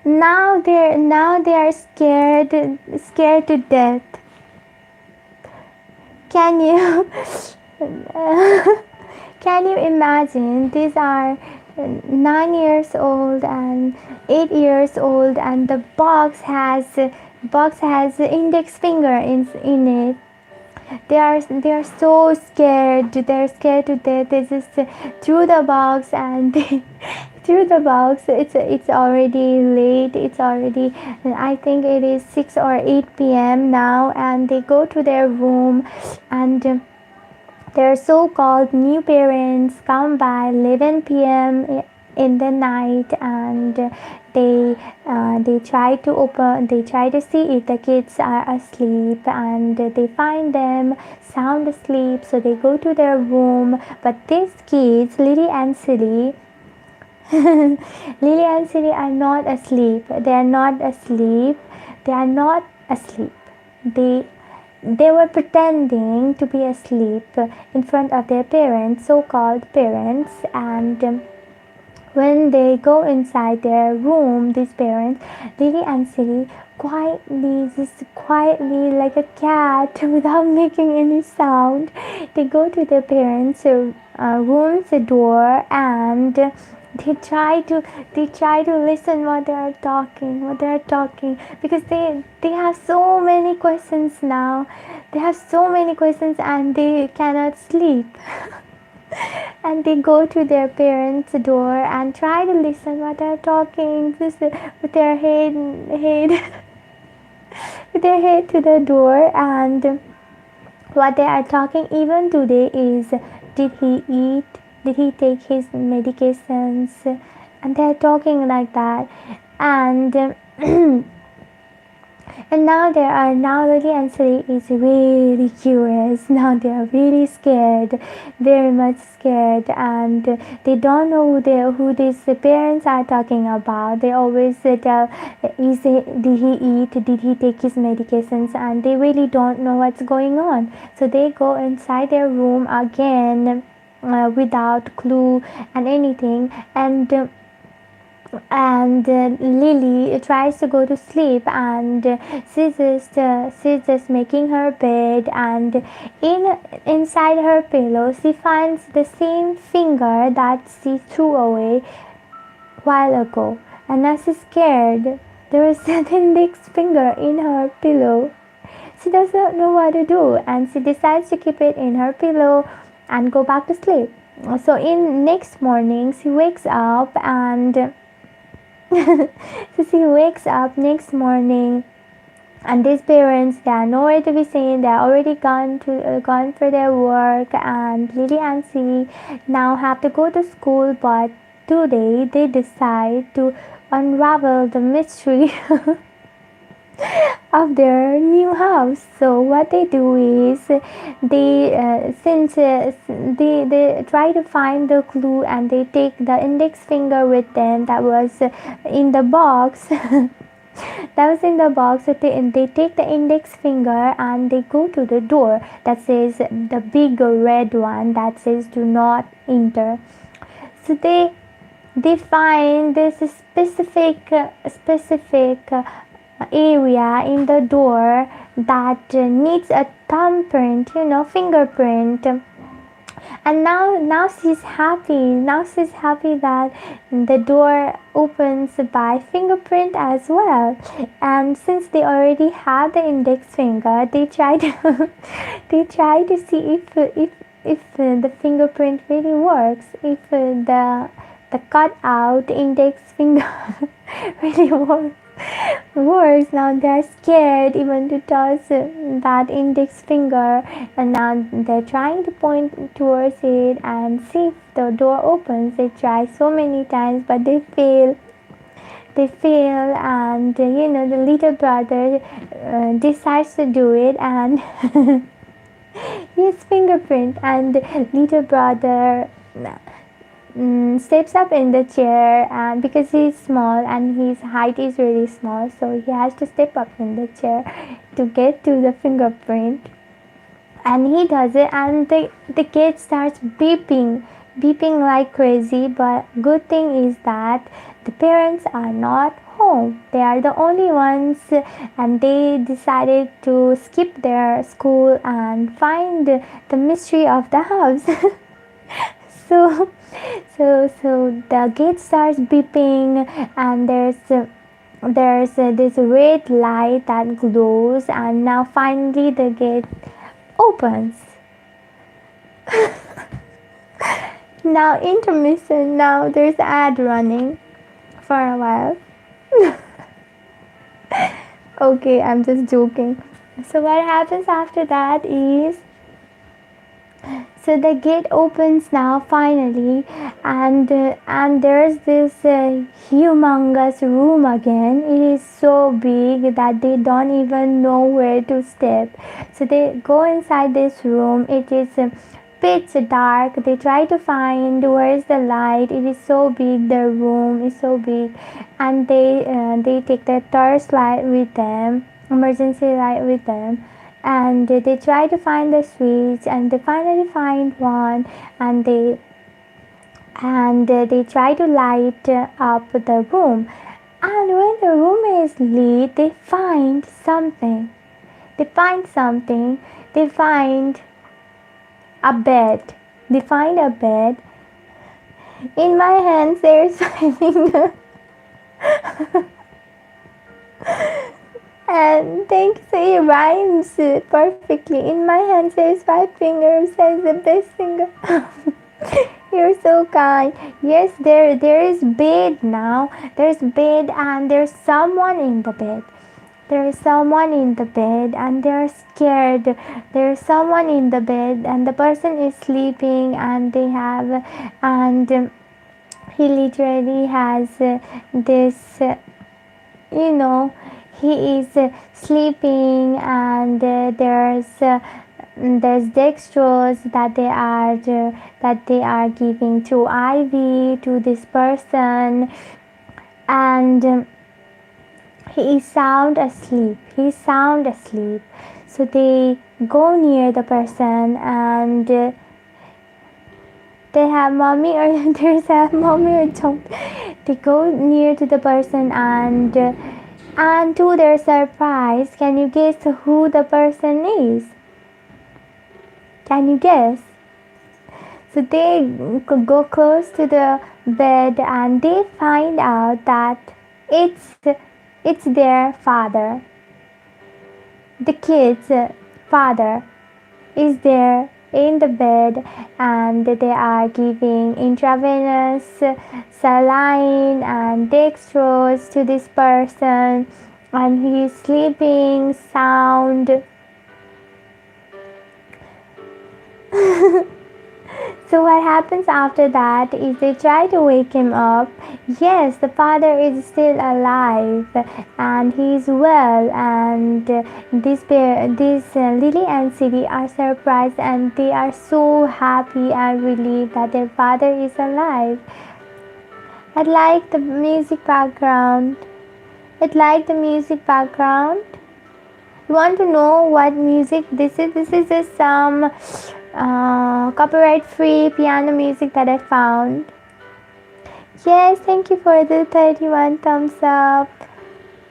Now they are scared to death. Can you can you imagine? These are 9 years old and 8 years old, and the box has index finger in it. They are so scared. They're scared to death. They just threw the box, and they threw the box. It's already late. It's already, I think it is 6 or 8 p.m. now, and they go to their room, and their so-called new parents come by 11 p.m. in the night, and they try to see if the kids are asleep, and they find them sound asleep. So they go to their room, but these kids, Lily and Silly, Lily and Silly are not asleep. They are not asleep. They are not asleep. They were pretending to be asleep in front of their parents, so-called parents, and when they go inside their room, these parents, Lily and Silly, just quietly like a cat without making any sound, they go to their parents' room's door, and they try to listen what they are talking, because they have so many questions now. They have so many questions, and they cannot sleep. And they go to their parents' door and try to listen what they're talking, just with their head with their head to the door, and what they are talking even today is, did he eat? Did he take his medications? And they're talking like that. And And now Lily and Sri is really curious. Now they are really scared, very much scared, and they don't know who these parents are talking about. They always tell, did he eat? Did he take his medications? And they really don't know what's going on. So they go inside their room again without clue and anything, and Lily tries to go to sleep, and she's just making her bed, and inside her pillow she finds the same finger that she threw away while ago, and now she's scared. There is an index finger in her pillow. She does not know what to do, and she decides to keep it in her pillow and go back to sleep. So in next morning she wakes up, and so she wakes up next morning, and these parents, they are nowhere to be seen. They are already gone for their work, and Lily and she now have to go to school. But today they decide to unravel the mystery of their new house. So what they do is they try to find the clue, and they take the index finger with them that was in the box. That was in the box. So they take the index finger and they go to the door that says, the big red one that says do not enter. So they find this specific area in the door that needs a thumbprint, fingerprint. And now she's happy. Now she's happy that the door opens by fingerprint as well. And since they already have the index finger, they try to they try to see if the fingerprint really works. If the cut out index finger really works. Now they're scared even to touch that index finger, and now they're trying to point towards it and see if the door opens. They try so many times, but they fail, and the little brother decides to do it, and his fingerprint, and little brother steps up in the chair, and because he's small and his height is really small, so he has to step up in the chair to get to the fingerprint, and he does it, and the gate starts beeping like crazy. But good thing is that the parents are not home. They are the only ones, and they decided to skip their school and find the mystery of the house. So the gate starts beeping, and there's this red light that glows, and now finally the gate opens. Now intermission. Now there's ad running for a while. Okay, I'm just joking. So what happens after that is, so the gate opens now finally, and there's this humongous room again. It is so big that they don't even know where to step. So they go inside this room. It is pitch dark. They try to find where's the light. It is so big. The room is so big, and they take their torchlight with them, emergency light with them, and they try to find the switch, and they finally find one, and they try to light up the room. And when the room is lit, they find something. They find a bed. They find a bed. In my hands there's my finger. And thanks, it rhymes perfectly. In my hands there's 5 fingers, says the best finger. You're so kind. Yes, there is bed now. There's bed, and there's someone in the bed. There is someone in the bed, and they're scared. There's someone in the bed, and the person is sleeping, and he literally has this, he is sleeping, and there's dextrose that they are giving through IV to this person, and he is sound asleep. So they go near the person, and they have mommy or there's a mommy or jump. They go near to the person, and to their surprise, can you guess who the person is? Can you guess? So they go close to the bed, and they find out that it's their father. The kid's father is there in the bed, and they are giving intravenous saline and dextrose to this person, and he is sleeping sound. So what happens after that is they try to wake him up. Yes, the father is still alive and he is well, and this Lily and Siri are surprised, and they are so happy and relieved that their father is alive. I like the music background. You want to know what music this is? This is just some copyright free piano music that I found. Yes, thank you for the 31 thumbs up.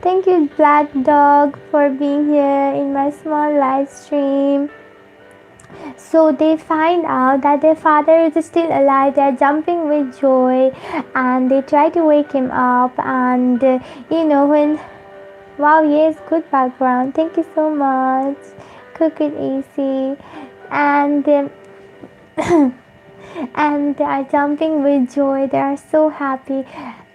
Thank you, Black Dog, for being here in my small live stream. So they find out that their father is still alive. They are jumping with joy, and they try to wake him up, and when wow, yes, good background, thank you so much, Cook It Easy. And and they are jumping with joy. They are so happy,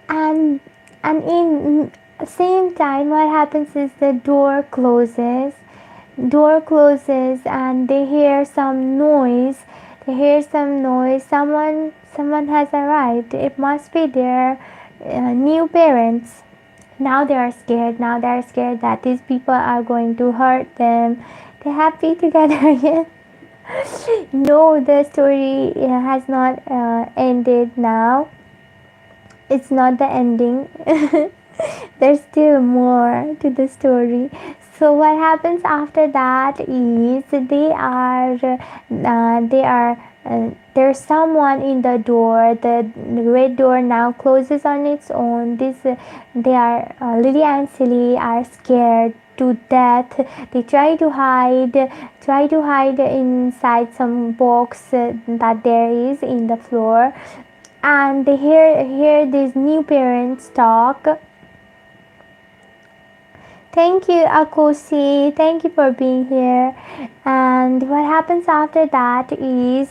and in same time, what happens is the door closes, and they hear some noise. Someone has arrived. It must be their new parents. Now they are scared that these people are going to hurt them. They're happy together again. No, the story has not ended now. It's not the ending. There's still more to the story. So what happens after that is there's someone in the door. The red door now closes on its own. Lily and Silly are scared to death. They try to hide inside some box that there is in the floor, and they hear these new parents talk. Thank you, Akosi. Thank you for being here. And what happens after that is,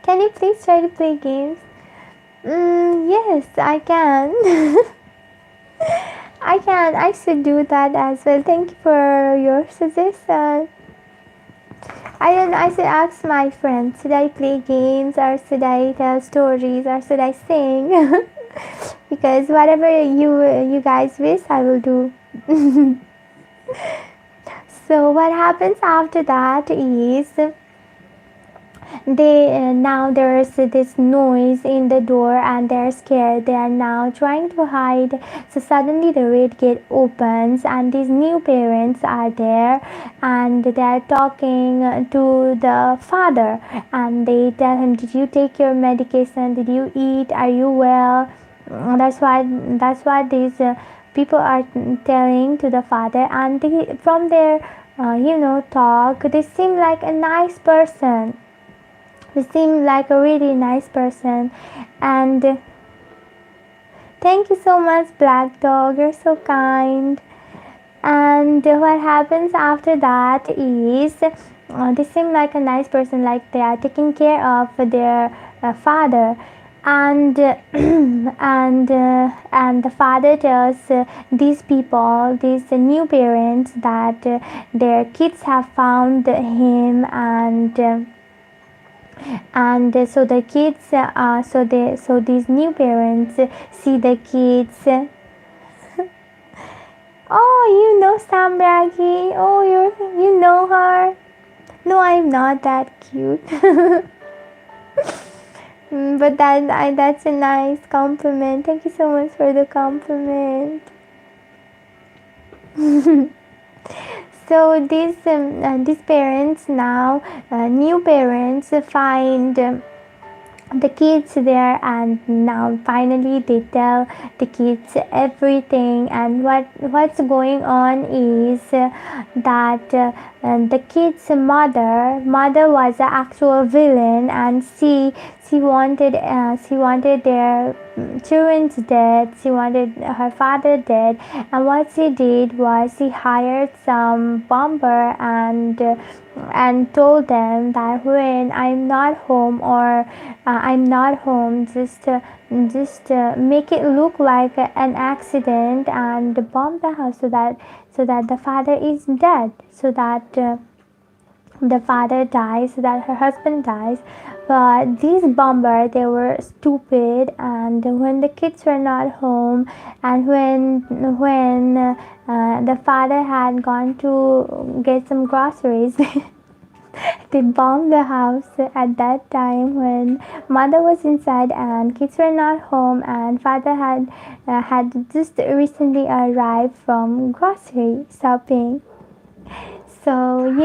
can you please try to play games? Yes, I can. I should do that as well. Thank you for your suggestion. I don't know, I should ask my friends, should I play games, or should I tell stories, or should I sing? Because whatever you guys wish, I will do. So what happens after that is, now there's this noise in the door, and they're scared. They are now trying to hide. So suddenly the red gate opens, and these new parents are there, and they are talking to the father, and they tell him, did you take your medication? Did you eat? Are you well? That's why these people are telling to the father, and from their talk, they seem like a nice person. They seem like a really nice person. And thank you so much, Black Dog. You're so kind. And what happens after that is, they seem like a nice person, like they are taking care of their father. And and the father tells these people, these new parents, that their kids have found him, and so the kids so these new parents see the kids. Oh, you know Samragi. Oh, you know her. No, I'm not that cute. But that's a nice compliment. Thank you so much for the compliment. So these parents now, new parents find the kids there, and now finally they tell the kids everything. And what's going on is that the kids mother was the actual villain, and she wanted their children's dead. She wanted her father dead, and what she did was she hired some bomber and told them that when I'm not home, or I'm not home, just make it look like an accident and bomb the house, so that the father is dead, so that the father dies, so that her husband dies. But these bombers, they were stupid, and when the kids were not home, and when the father had gone to get some groceries, they bombed the house at that time when mother was inside and kids were not home, and father had just recently arrived from grocery shopping. So,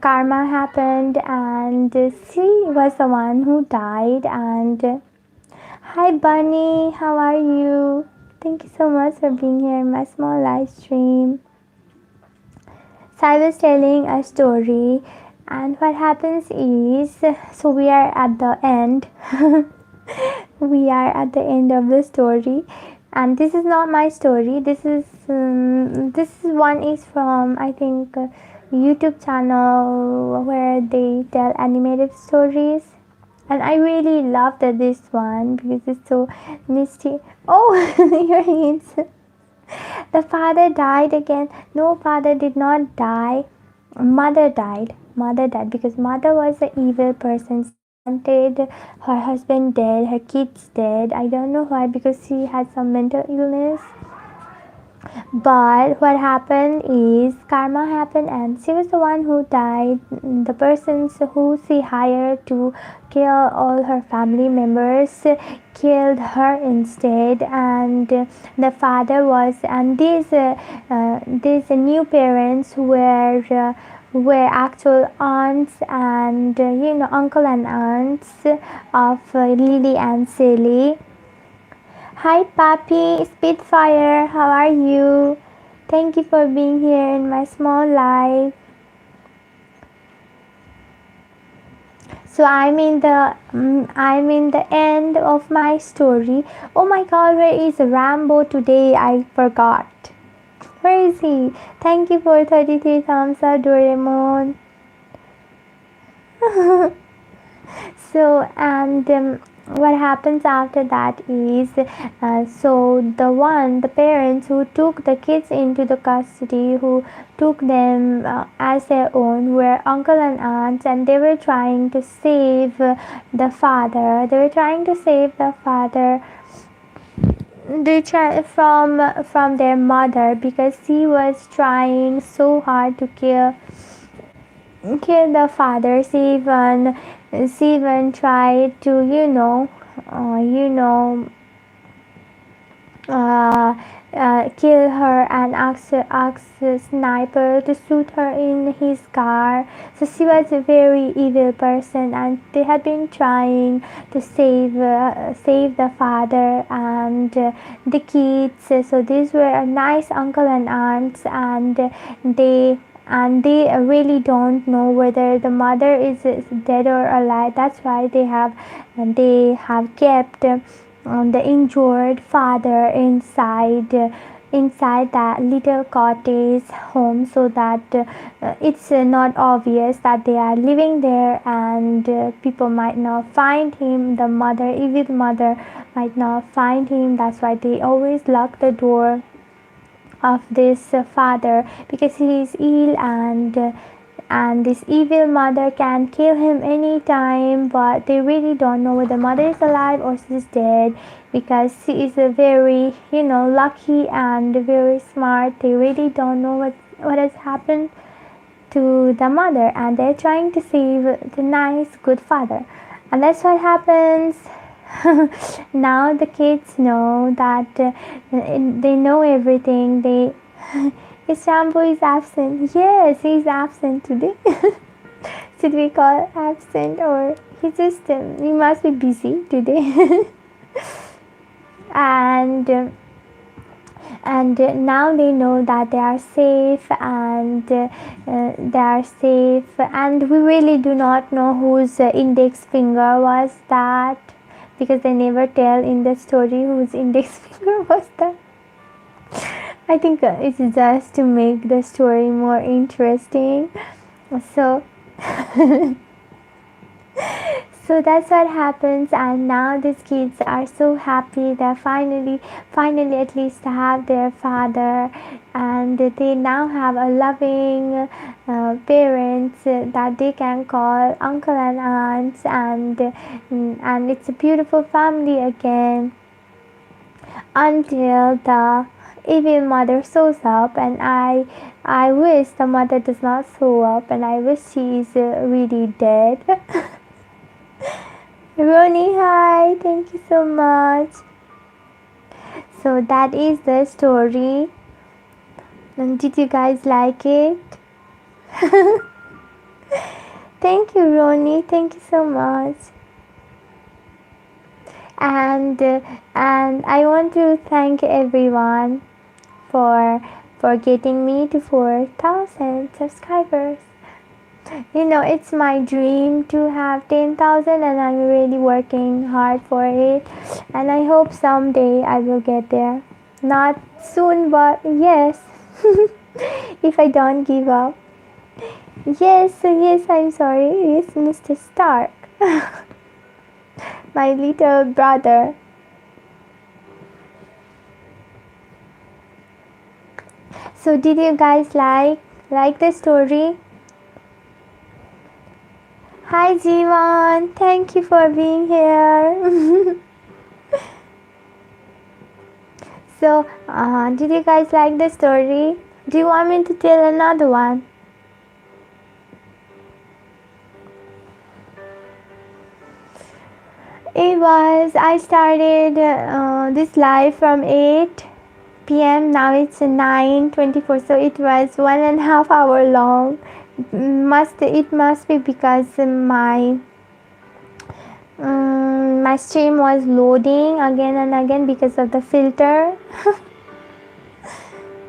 karma happened, and she was the one who died. And hi, Bunny, how are you? Thank you so much for being here in my small live stream. So, I was telling a story, and what happens is, so we are at the end. We are at the end of the story, and this is not my story. This one is from, I think, YouTube channel where they tell animated stories, and I really loved this one because it's so misty. Oh, your hints. The father died again. No, father did not die. Mother died. Mother died because mother was an evil person. She wanted her husband dead, her kids dead. I don't know why, because she had some mental illness. But what happened is karma happened, and she was the one who died. The persons who she hired to kill all her family members killed her instead. And the father was, and these new parents were actual aunts, and uncle and aunts of Lily and Sally. Hi, Papi Spitfire, how are you? Thank you for being here in my small life. So I'm in the end of my story. Oh my God, where is Rambo today? I forgot. Where is he? Thank you for 33 thumbs up, Doraemon. So, and what happens after that is, so the parents who took the kids into the custody, who took them as their own, were uncle and aunts, and they were trying to save the father. They were trying to save the father. They try from their mother, because she was trying so hard to kill the father. She even tried to kill her, and asked a sniper to shoot her in his car. So she was a very evil person, and they had been trying to save the father and the kids. So these were nice uncle and aunts, and they really don't know whether the mother is dead or alive. That's why they have kept the injured father inside that little cottage home, so that it's not obvious that they are living there, and people might not find him. The evil mother might not find him. That's why they always lock the door of this father, because he is ill, and and this evil mother can kill him anytime, but they really don't know whether mother is alive or she's dead, because she is a very lucky and very smart. They really don't know what has happened to the mother, and they're trying to save the nice good father. And that's what happens. Now the kids know that they know everything. His shampoo is absent. Yes, he's absent today. Should we call absent, or he must be busy today. and now they know that they are safe, and and we really do not know whose index finger was that, because they never tell in the story whose index finger was that. I think it's just to make the story more interesting. So so that's what happens, and now these kids are so happy. They finally at least have their father, and they now have a loving parents that they can call uncle and aunts, and it's a beautiful family again, until the evil mother shows up. And I wish the mother does not show up, and I wish she is really dead. Ronnie, hi, thank you so much. So that is the story. And did you guys like it? Thank you, Ronnie, thank you so much. And I want to thank everyone for getting me to 4,000 subscribers. It's my dream to have 10,000, and I'm really working hard for it, and I hope someday I will get there. Not soon, but yes. If I don't give up. Yes, I'm sorry. Yes, Mr. Stark. My little brother. So did you guys like the story? Hi Jivan, thank you for being here. So did you guys like the story? Do you want me to tell another one? I started this live from 8 p.m. Now it's 9:24, so it was 1.5 hours long. It must be because my stream was loading again and again because of the filter.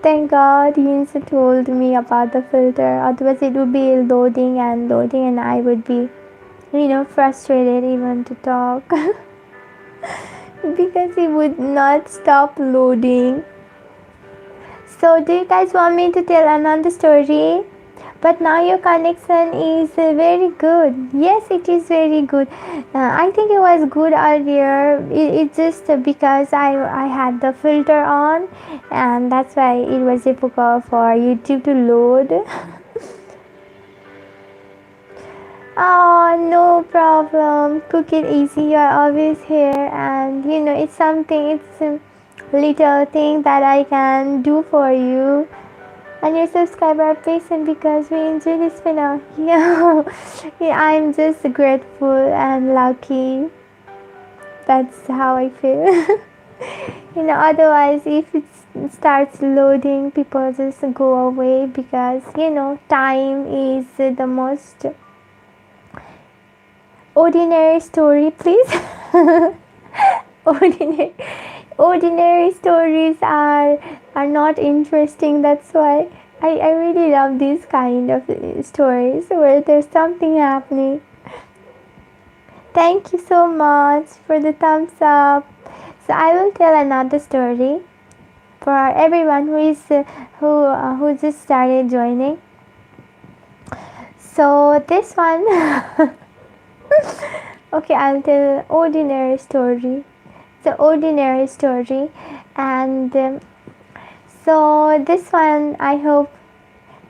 Thank God Yinsa told me about the filter, otherwise it would be loading, and I would be frustrated even to talk. Because it would not stop loading. So do you guys want me to tell another story? But now your connection is very good. Yes, it is very good. I think it was good earlier. It's just because I had the filter on, and that's why it was difficult for YouTube to load. Oh, no problem. Cook it easy. You're always here, and it's a little thing that I can do for you. And your subscribers are patient because we enjoy this film. Yeah, I'm just grateful and lucky. That's how I feel. Otherwise, if it starts loading, people just go away, because time is the most ordinary story, please. Ordinary stories are not interesting. That's why I really love these kind of stories where there's something happening. Thank you so much for the thumbs up. So I will tell another story for everyone who just started joining. So this one. Okay, I'll tell ordinary story. It's an ordinary story, and so this one, I hope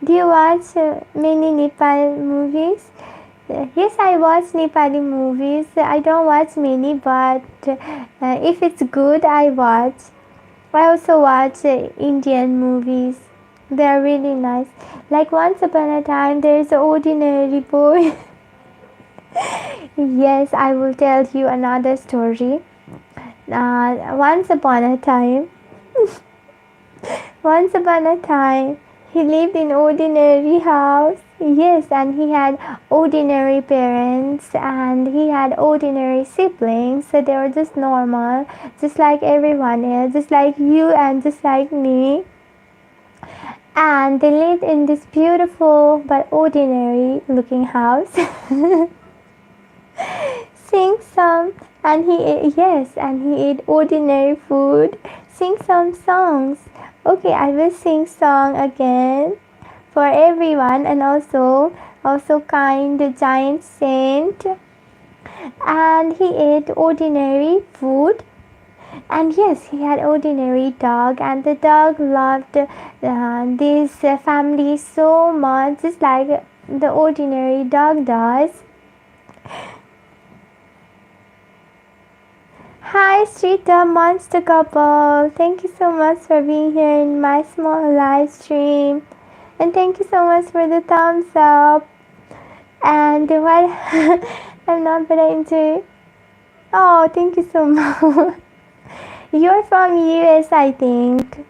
Do you watch many Nepal movies? Yes, I watch Nepali movies. I don't watch many, but if it's good, I watch. I also watch Indian movies. They are really nice. Like Once Upon a Time, there's an ordinary boy. Yes, I will tell you another story. Once upon a time, once upon a time, he lived in ordinary house. Yes, and he had ordinary parents and he had ordinary siblings. So they were just normal, just like everyone else, just like you and just like me. And they lived in this beautiful but ordinary looking house. Sing some, and he ate, yes, and he ate ordinary food. Sing some songs. Okay, I will sing song again for everyone, and also kind giant saint. And he ate ordinary food. And yes, he had ordinary dog, and the dog loved this family so much, just like the ordinary dog does. Hi, Shrita Monster Couple. Thank you so much for being here in my small live stream. And thank you so much for the thumbs up. And what I'm not very into. Oh, thank you so much. You're from US, I think.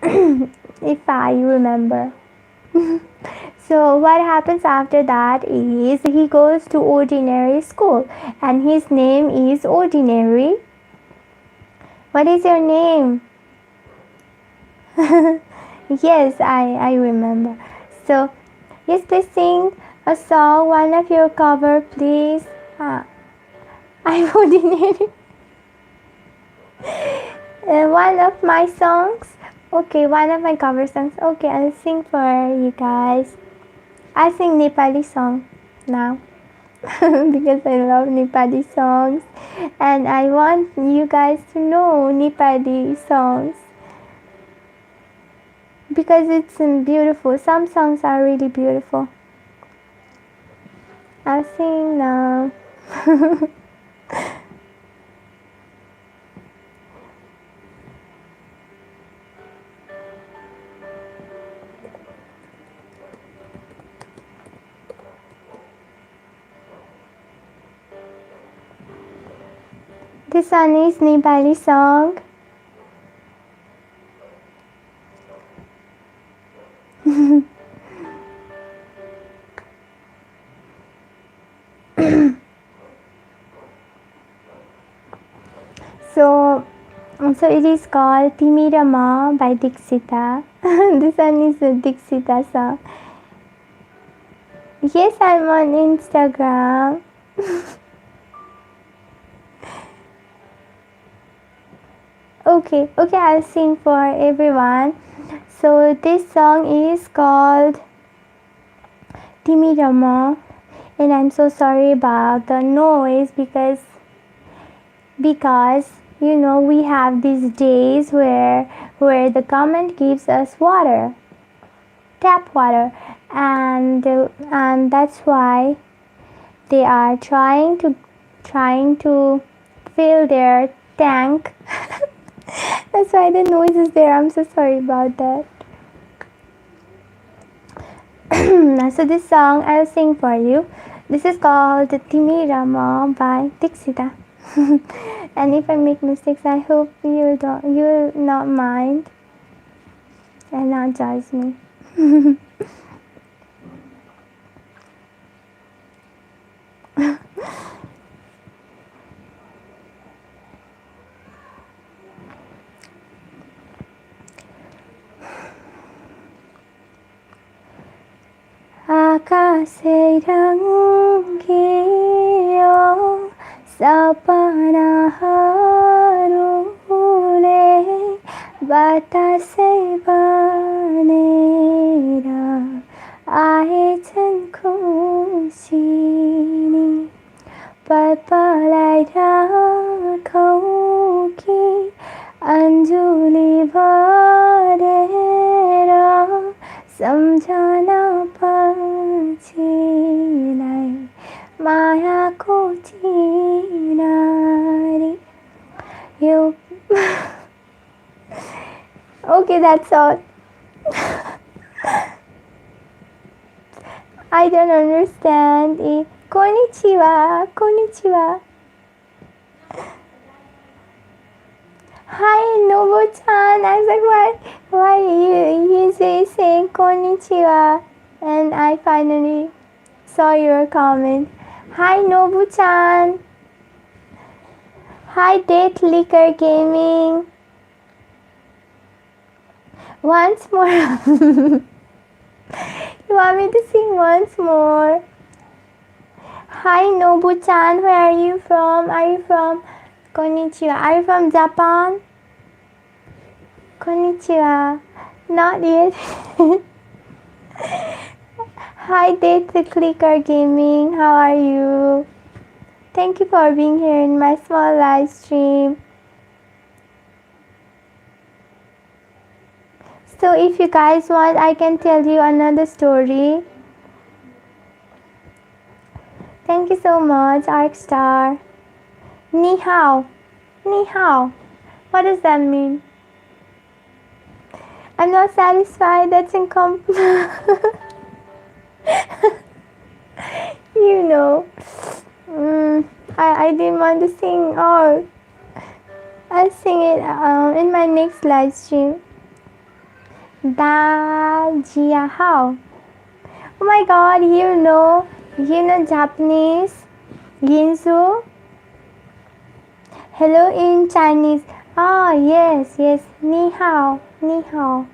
If I remember. So what happens after that is he goes to ordinary school and his name is Ordinary. What is your name? Yes, I remember. So yes, please sing a song, one of your cover, please. I'm Ordinary. One of my songs. Okay, one of my cover songs. Okay, I'll sing for you guys. I sing Nepali song now because I love Nepali songs and I want you guys to know Nepali songs because it's beautiful. Some songs are really beautiful. I'll sing now. This one is Nepali song. So it is called Timi ra Ma by Dixita. This one is a Dixita song. Yes, I'm on Instagram. Okay, I'll sing for everyone. So this song is called Timi ra Ma, and I'm so sorry about the noise because you know we have these days where the government gives us water, tap water, and that's why they are trying to fill their tank. That's why the noise is there. I'm so sorry about that. So this song I'll sing for you. This is called Timi ra Ma by Dixita. And if I make mistakes, I hope you will not mind and not judge me. आकाशै रङ्गियो सपनाहरूले बतासै बनेर आएछन् खुसीनी पलपलाई राखौँ कि अन्जुली भरेर सम्झना पछिलाई मायाको चिनारी यो Okay, that's all. I don't understand. Konnichiwa, konnichiwa. Hi, Nobu-chan. I was like, why he's saying konnichiwa? And I finally saw your comment. Hi, Nobu-chan. Hi, Date Liquor Gaming. Once more. You want me to sing once more? Hi, Nobu-chan. Where are you from? Are you from? Konnichiwa. Are you from Japan? Konnichiwa. Not yet. Hi, Date the Clicker Gaming. How are you? Thank you for being here in my small live stream. So if you guys want, I can tell you another story. Thank you so much, Arkstar. Ni hao. Ni hao. What does that mean? I'm not satisfied. That's incomplete. You know. I didn't want to sing all. I'll sing it in my next live stream. Da jia hao. Oh my god, you know Japanese. Ginsu. Hello in Chinese. Ah, yes. Ni hao. Ni hao.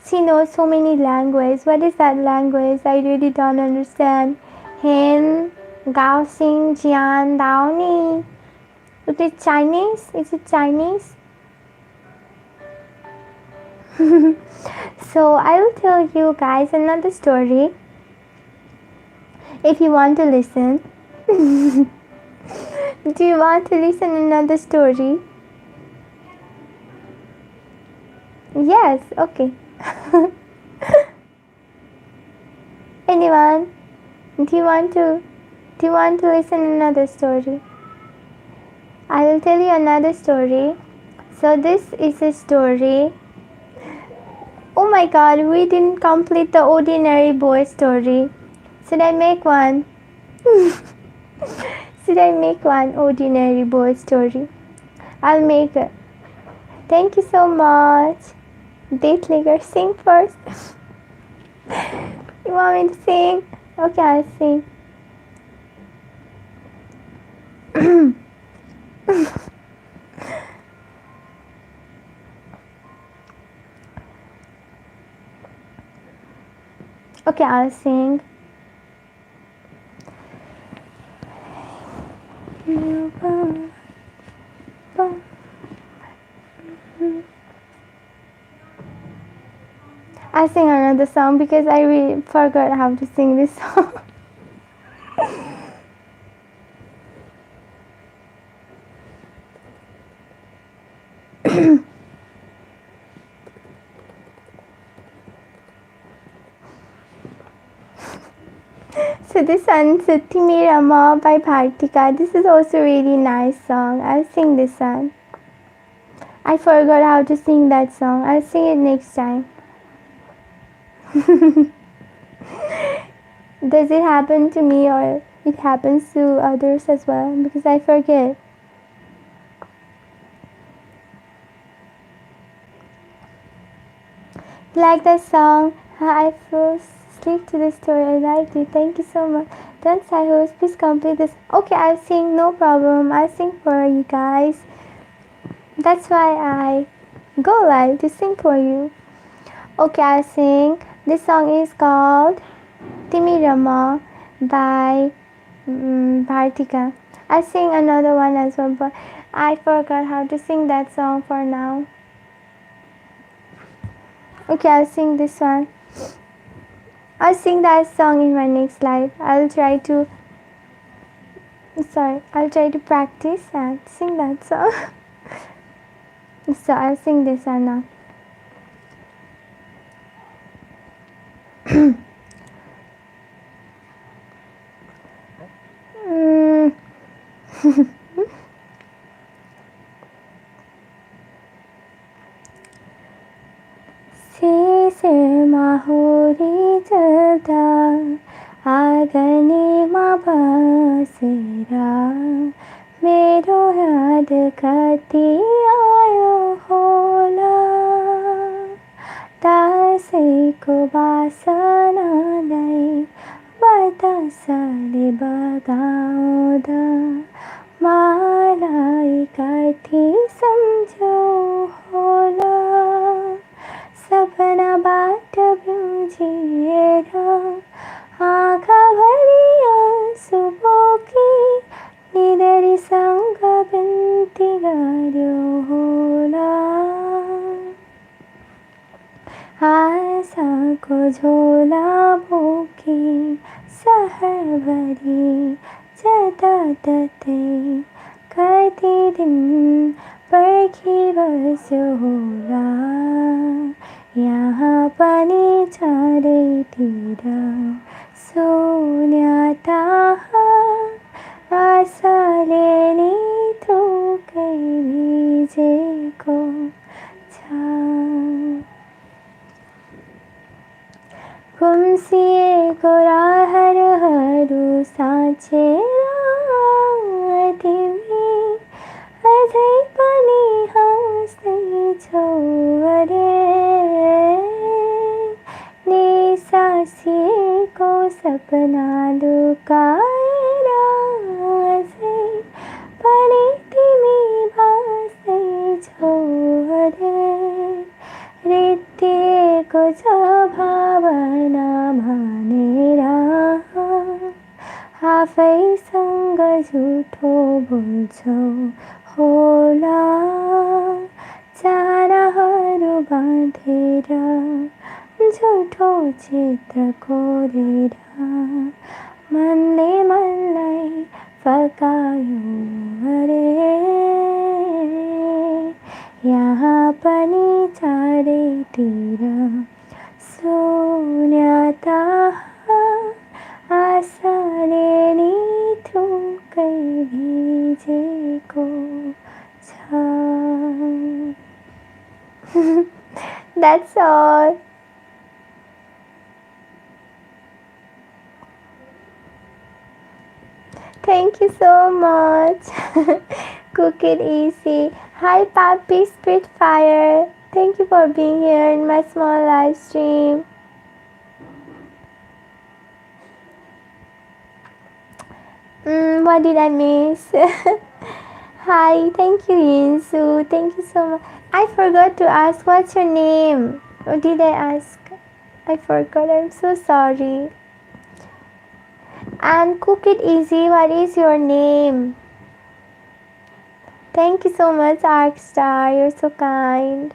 She knows so many languages. What is that language? I really don't understand. Hen, Gao Xing, Jian, Dao Ni. Is it Chinese? Is it Chinese? So I will tell you guys another story if you want to listen. Do you want to listen another story? Yes, okay. Anyone? Do you want to listen another story? I will tell you another story. So this is a story. Oh my god, we didn't complete the ordinary boy story. Should I make one? Should I make one ordinary boy story? I'll make it. Thank you so much. Date later, sing first. You want me to sing? Okay, I'll sing. Okay, I'll sing. I sing another song because I really forgot how to sing this song. So this one is Timi Rama by Bhartika. This is also a really nice song. I'll sing this one. I forgot how to sing that song. I'll sing it next time. Does it happen to me or it happens to others as well? Because I forget. Like that song? I fell asleep to the story. I liked it. Thank you so much. Don't say host. Please complete this. Okay, I'll sing. No problem. I'll sing for you guys. That's why I go live to sing for you. Okay, I'll sing. This song is called Timi Rama by Bhartika. I'll sing another one as well, but I forgot how to sing that song for now. Okay, I'll sing this one. I'll sing that song in my next live. I'll try to practice and sing that song. So I'll sing this one now. सिरमा होरी जल्दा आँगनेमा बसेर मेरो याद कति आयो होला दसैँको बासनालाई बतासले बगाउँदा मलाई कति सम्झौ होला सपनाबाट बिउजिएर आँखाभरि आँसु बोकी निधरीसँग बिन्ती गर्यो होला आशाको झोला बोकी सहरभरि जताततै कति दिन पर्खिबस्यो होला यहाँ पनि चारैतिर शून्यता आशाले नि थुकै भिजेको छ गुम्सिएको रहरहरू साँचेर तिमी अझै पनि हाँस्दैछौ अरे निसासिएको सपना लुकाएर अझै पनि तिमी बाँच्दैछौ अरे रित्तिएको छ भावना भनेर आफैसँग झुठो बोल्छौ होला चाराहरू बाँधेर झुठो चित्र कोरेर मनले मनलाई फकायो अरे यहाँ पनि चारैतिर शून्यता आशाले नि थुकै भिजेको छ That's all. Thank you so much. Cook it easy. Hi Papi Spitfire. Thank you for being here in my small live stream. What did I miss? Hi, thank you Yinsu. Thank you so much. I forgot to ask what's your name. Or did I ask? I forgot. I'm so sorry. And Cook It Easy, what is your name? Thank you so much, Arkstar. You're so kind.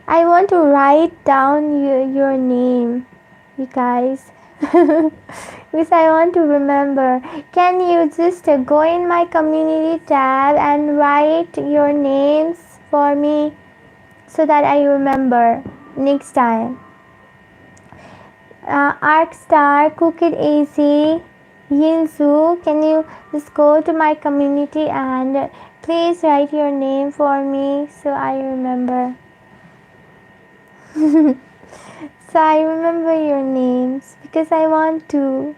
I want to write down your name, you guys. Because I want to remember. Can you just go in my community tab and write your names for me so that I remember next time? Arkstar, Cook It Easy, Yinsu, can you just go to my community and please write your name for me so I remember. So I remember your names because I want to.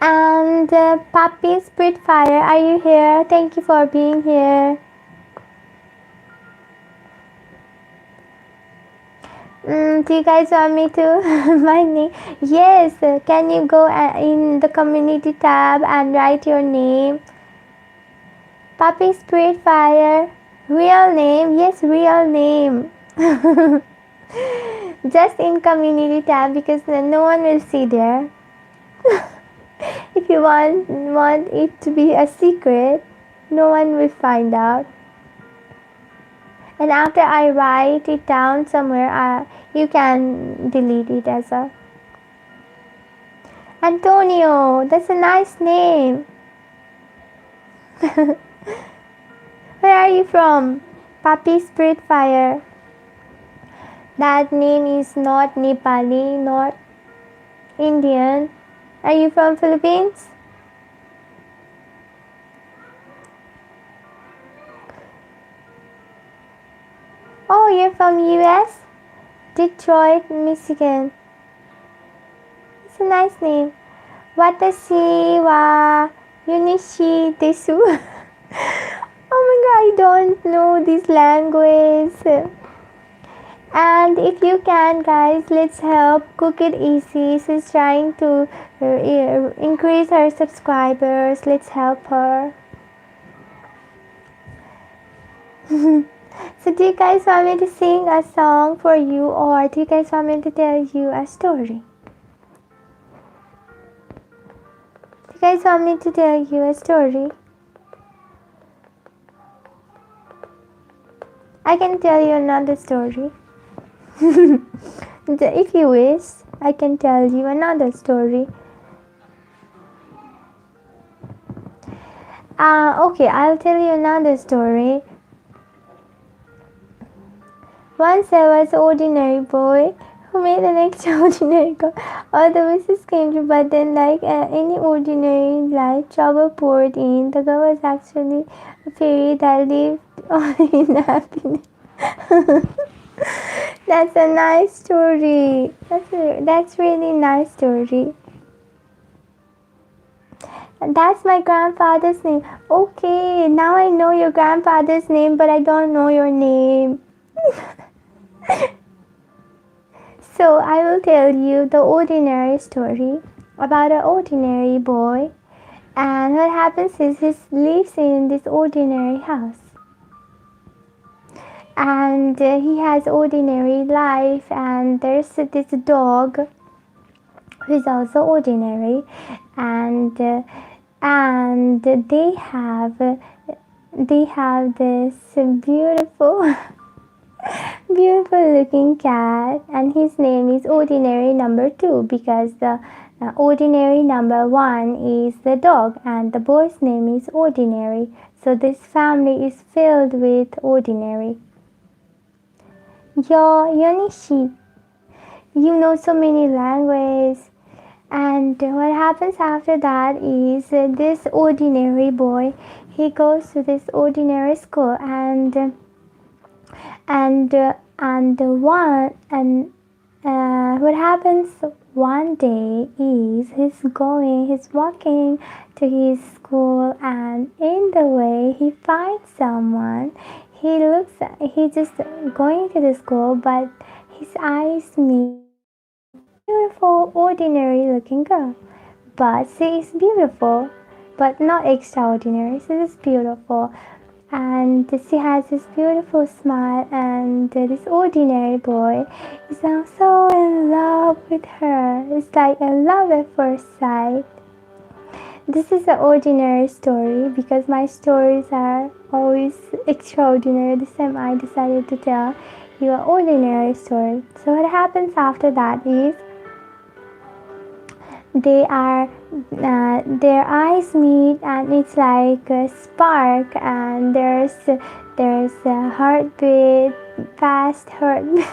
And Papi Spitfire, are you here? Thank you for being here. Do you guys want me to my name? Yes, can you go in the community tab and write your name? Papi Spitfire, real name? Yes, real name. Just in community tab because no one will see there. If you want it to be a secret, no one will find out. And after I write it down somewhere, you can delete it as well. Antonio, that's a nice name. Where are you from? Papi Spitfire. That name is not Nepali, not Indian. Are you from Philippines? Oh, you're from US? Detroit, Michigan. It's a nice name. Watashi wa Yunishi desu. Oh my god, I don't know this language. And if you can, guys, let's help Cook It Easy. She's trying to increase her subscribers. Let's help her. So do you guys want me to sing a song for you, or do you guys want me to tell you a story? Do you guys want me to tell you a story? I can tell you another story. If you wish, I can tell you another story. Okay, I'll tell you another story. Once there was an ordinary boy who made an extraordinary girl. All the wishes came true, but then, like any ordinary life, trouble poured in. The girl was actually a fairy that lived in happiness. That's a nice story. That's really nice story. That's my grandfather's name. Okay, now I know your grandfather's name, but I don't know your name. So I will tell you the ordinary story about an ordinary boy. And what happens is he lives in this ordinary house. And he has ordinary life, and there's this dog who is also ordinary, and they have this beautiful beautiful looking cat, and his name is ordinary number 2, because the ordinary number 1 is the dog and the boy's name is ordinary. So this family is filled with ordinary. Yonishi, you know so many languages. And what happens after that is this ordinary boy, he goes to this ordinary school, and what happens one day is he's walking to his school, and in the way he finds someone. He's just going to the school, but his eyes meet beautiful, ordinary looking girl. But she is beautiful, but not extraordinary. She is beautiful. And she has this beautiful smile, and this ordinary boy is now so in love with her. It's like a love at first sight. This is an ordinary story, because my stories are always extraordinary. This time I decided to tell you an ordinary story. So what happens after that is their eyes meet, and it's like a spark, and there's a heartbeat, fast heartbeat.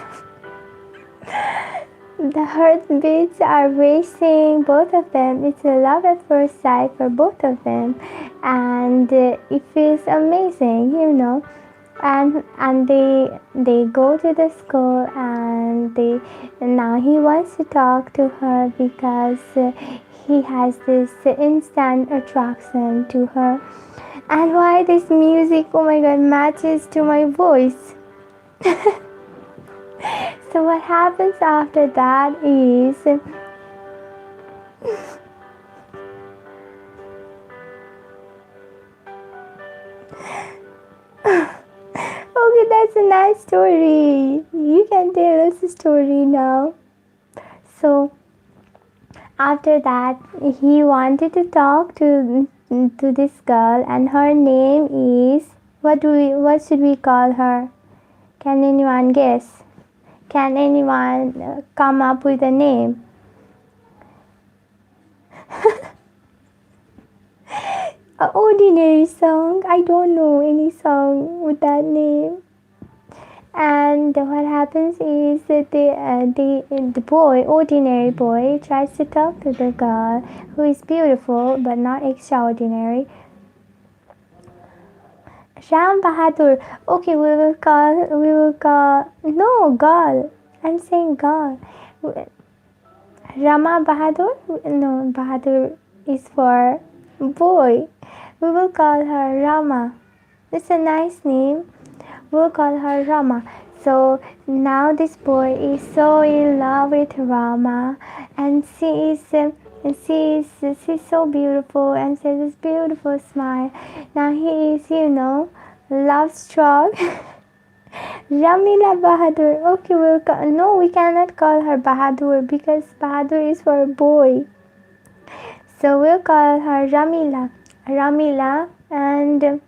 The heartbeats are racing, both of them. It's a love at first sight for both of them, and it feels amazing, And they go to the school, and now he wants to talk to her, because he has this instant attraction to her. And why this music, oh my god, matches to my voice. So what happens after that is okay, that's a nice story. You can tell us a story now. So after that, he wanted to talk to this girl, and her name is what should we call her? Can anyone guess? Can anyone come up with a name? An ordinary song. I don't know any song with that name. And what happens is that the boy, ordinary boy, tries to talk to the girl who is beautiful but not extraordinary. Ram Bahadur. Okay, no, girl. I'm saying girl. Rama Bahadur? No, Bahadur is for boy. We will call her Rama. It's a nice name. We'll call her Rama. So now this boy is so in love with Rama, and she's so beautiful, and she has this beautiful smile. Now he is, love struck. Ramila Bahadur. Okay, no, we cannot call her Bahadur because Bahadur is for a boy. So we'll call her Ramila. Ramila, and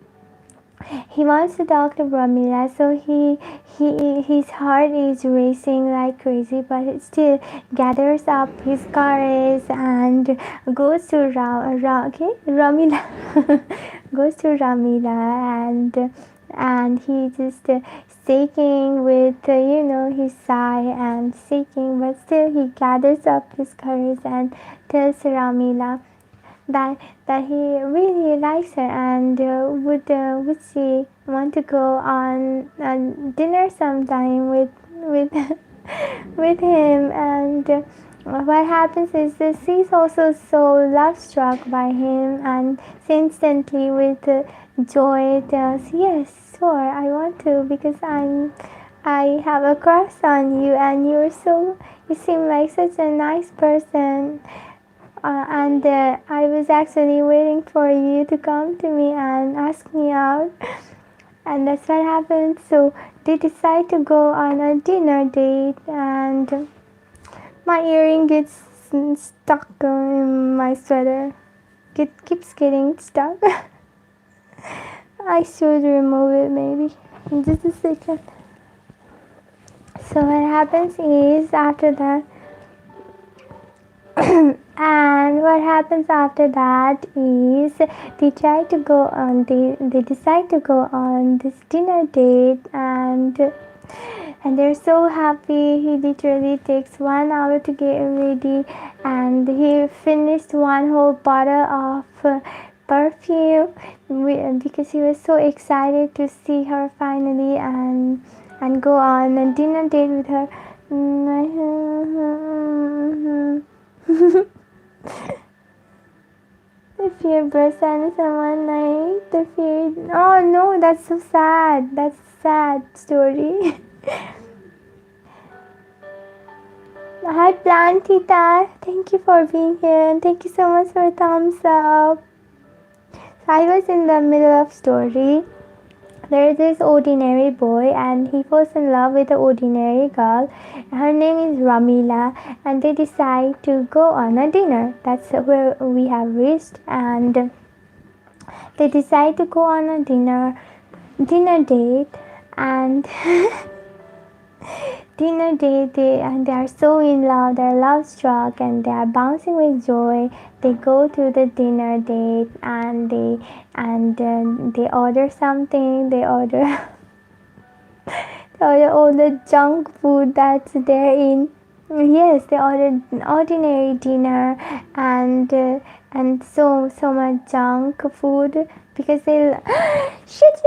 he wants to talk to Ramila. So his heart is racing like crazy, but he still gathers up his courage and goes to Ramila. Goes to Ramila, and he just shaking with his sigh and shaking, but still he gathers up his courage and tells Ramila that he really likes her, and would she want to go on dinner sometime with with him. And what happens is that she's also so love struck by him, and she instantly with joy tells, yes, sure, I want to, because I have a crush on you, and you seem like such a nice person. And I was actually waiting for you to come to me and ask me out. And that's what happened. So they decide to go on a dinner date, and my earring gets stuck in my sweater. Keeps getting stuck. I should remove it maybe in just a second. So what happens is after that, and what happens after that is they decide to go on this dinner date, and they're so happy. He literally takes 1 hour to get ready, and he finished one whole bottle of perfume because he was so excited to see her finally and go on a dinner date with her. If your person is someone like oh no, that's so sad. That's a sad story. Hi Plantita, thank you for being here, and thank you so much for thumbs up. So I was in the middle of story. There's this ordinary boy, and he falls in love with an ordinary girl. Her name is Ramila, and they decide to go on a dinner. That's where we have reached, and they decide to go on a dinner date, and and they are so in love. They're love struck, and they are bouncing with joy. They go to the dinner date, and they order something. They order all the junk food that's there in. Yes, they ordered an ordinary dinner, and so much junk food because they shit.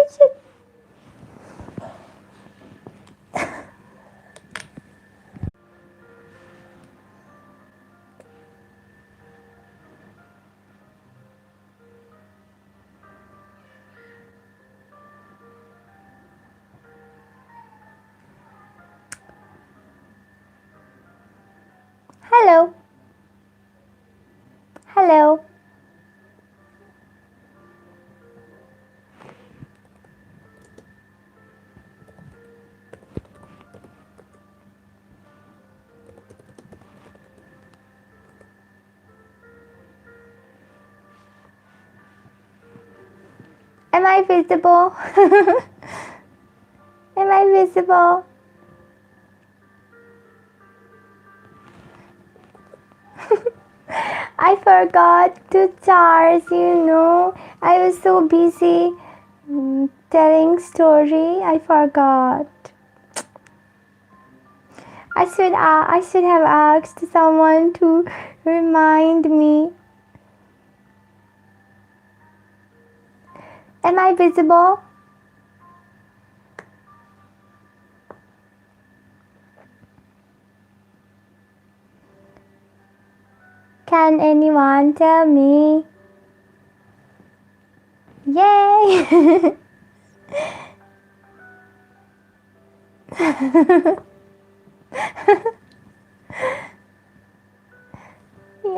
Hello. Am I visible? Am I visible? I forgot to charge, I was so busy telling story, I forgot. I should have asked someone to remind me. Am I visible? Can anyone tell me? Yay!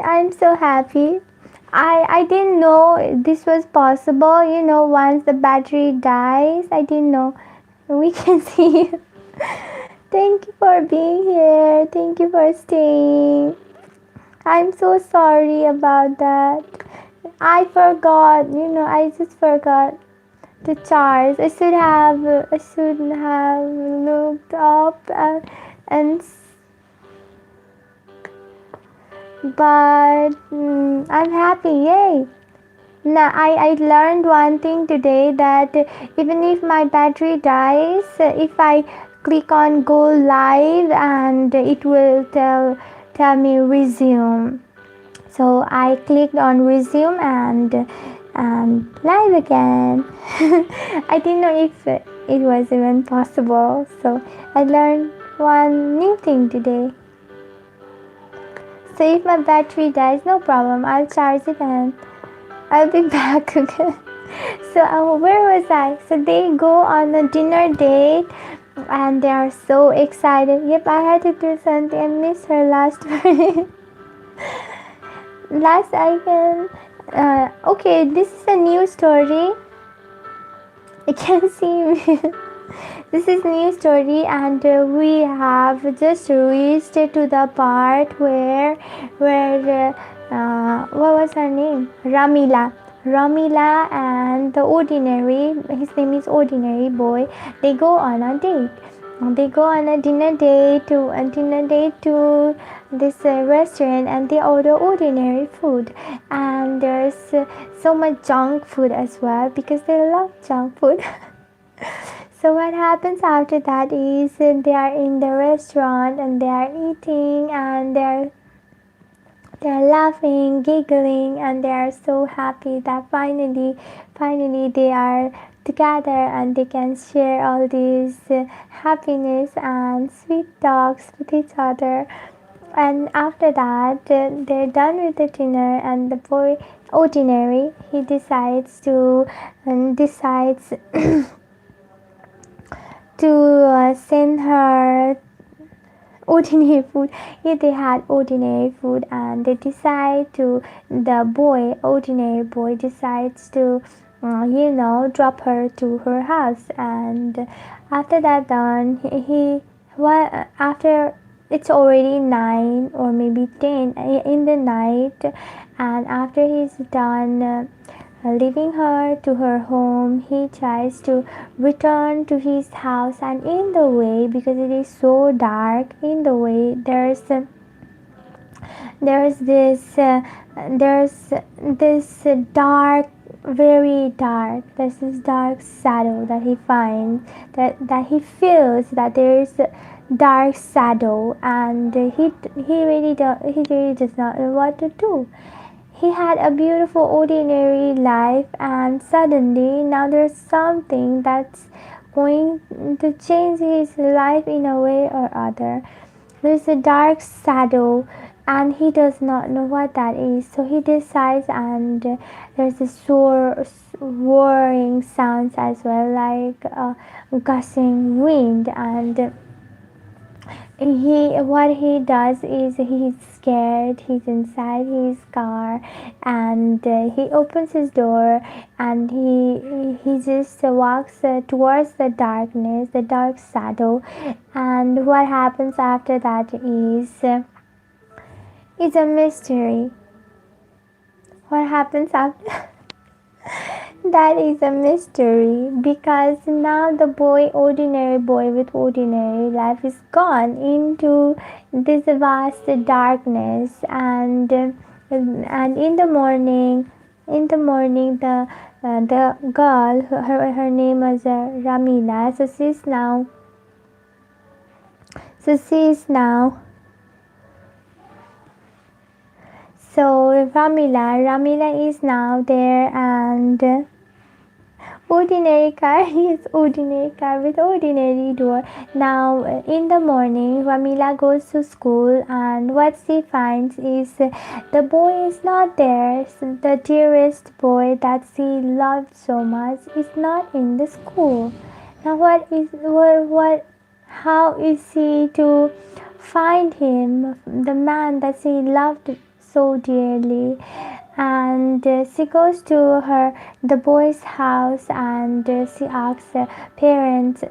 I'm so happy. I didn't know this was possible. Once the battery dies, I didn't know we can see you. Thank you for being here. Thank you for staying. I'm so sorry about that. I forgot. I just forgot to charge. I should have looked up and but I'm happy. Yay! Now I learned one thing today, that even if my battery dies, if I click on go live, and it will tell me resume. So I clicked on resume and live again. I didn't know if it was even possible. So I learned one new thing today. So if my battery dies, no problem. I'll charge it and I'll be back again. So where was I? So they go on a dinner date and they are so excited. Yep, I had to do something. I missed her last one. Last I can. Okay, this is a new story. I can see me. This is new story, and we have just reached to the part where what was her name? Ramila and the ordinary, his name is Ordinary Boy. They go on a date. They go on a dinner date to this restaurant, and they order ordinary food, and there's so much junk food as well because they love junk food. So what happens after that is they are in the restaurant and they are eating and they're laughing, giggling, and they are so happy that finally they are together and they can share all these happiness and sweet talks with each other. And after that, they're done with the dinner, and the boy Ordinary, he decides to send her ordinary food. If they had ordinary food, and they decide to, ordinary boy decides to drop her to her house. And after that done, after it's already 9 or maybe 10 in the night, and after he's done leaving her to her home, he tries to return to his house, and in the way, because it is so dark, in the way there's this dark, very dark, there's this dark shadow that he finds, that he feels that there is a dark shadow, and he really does not know what to do. He had a beautiful ordinary life, and suddenly now there's something that's going to change his life in a way or other. There's a dark shadow, and he does not know what that is. So he decides, and there's a roaring sounds as well, like gushing wind. And what he does is he's scared. He's inside his car, and he opens his door, and he just walks towards the darkness, the dark shadow. And what happens after that is a mystery. What happens after? That is a mystery, because now the ordinary boy with ordinary life is gone into this vast darkness. And in the morning, the girl, her name was Ramila. So So she is now. So Ramila is now there, and ordinary car. Yes, ordinary car with ordinary door. Now in the morning, Ramila goes to school, and what she finds is the boy is not there. So the dearest boy that she loved so much is not in the school. Now what how is she to find him, the man that she loved so dearly? And she goes to the boy's house, and she asks his parents,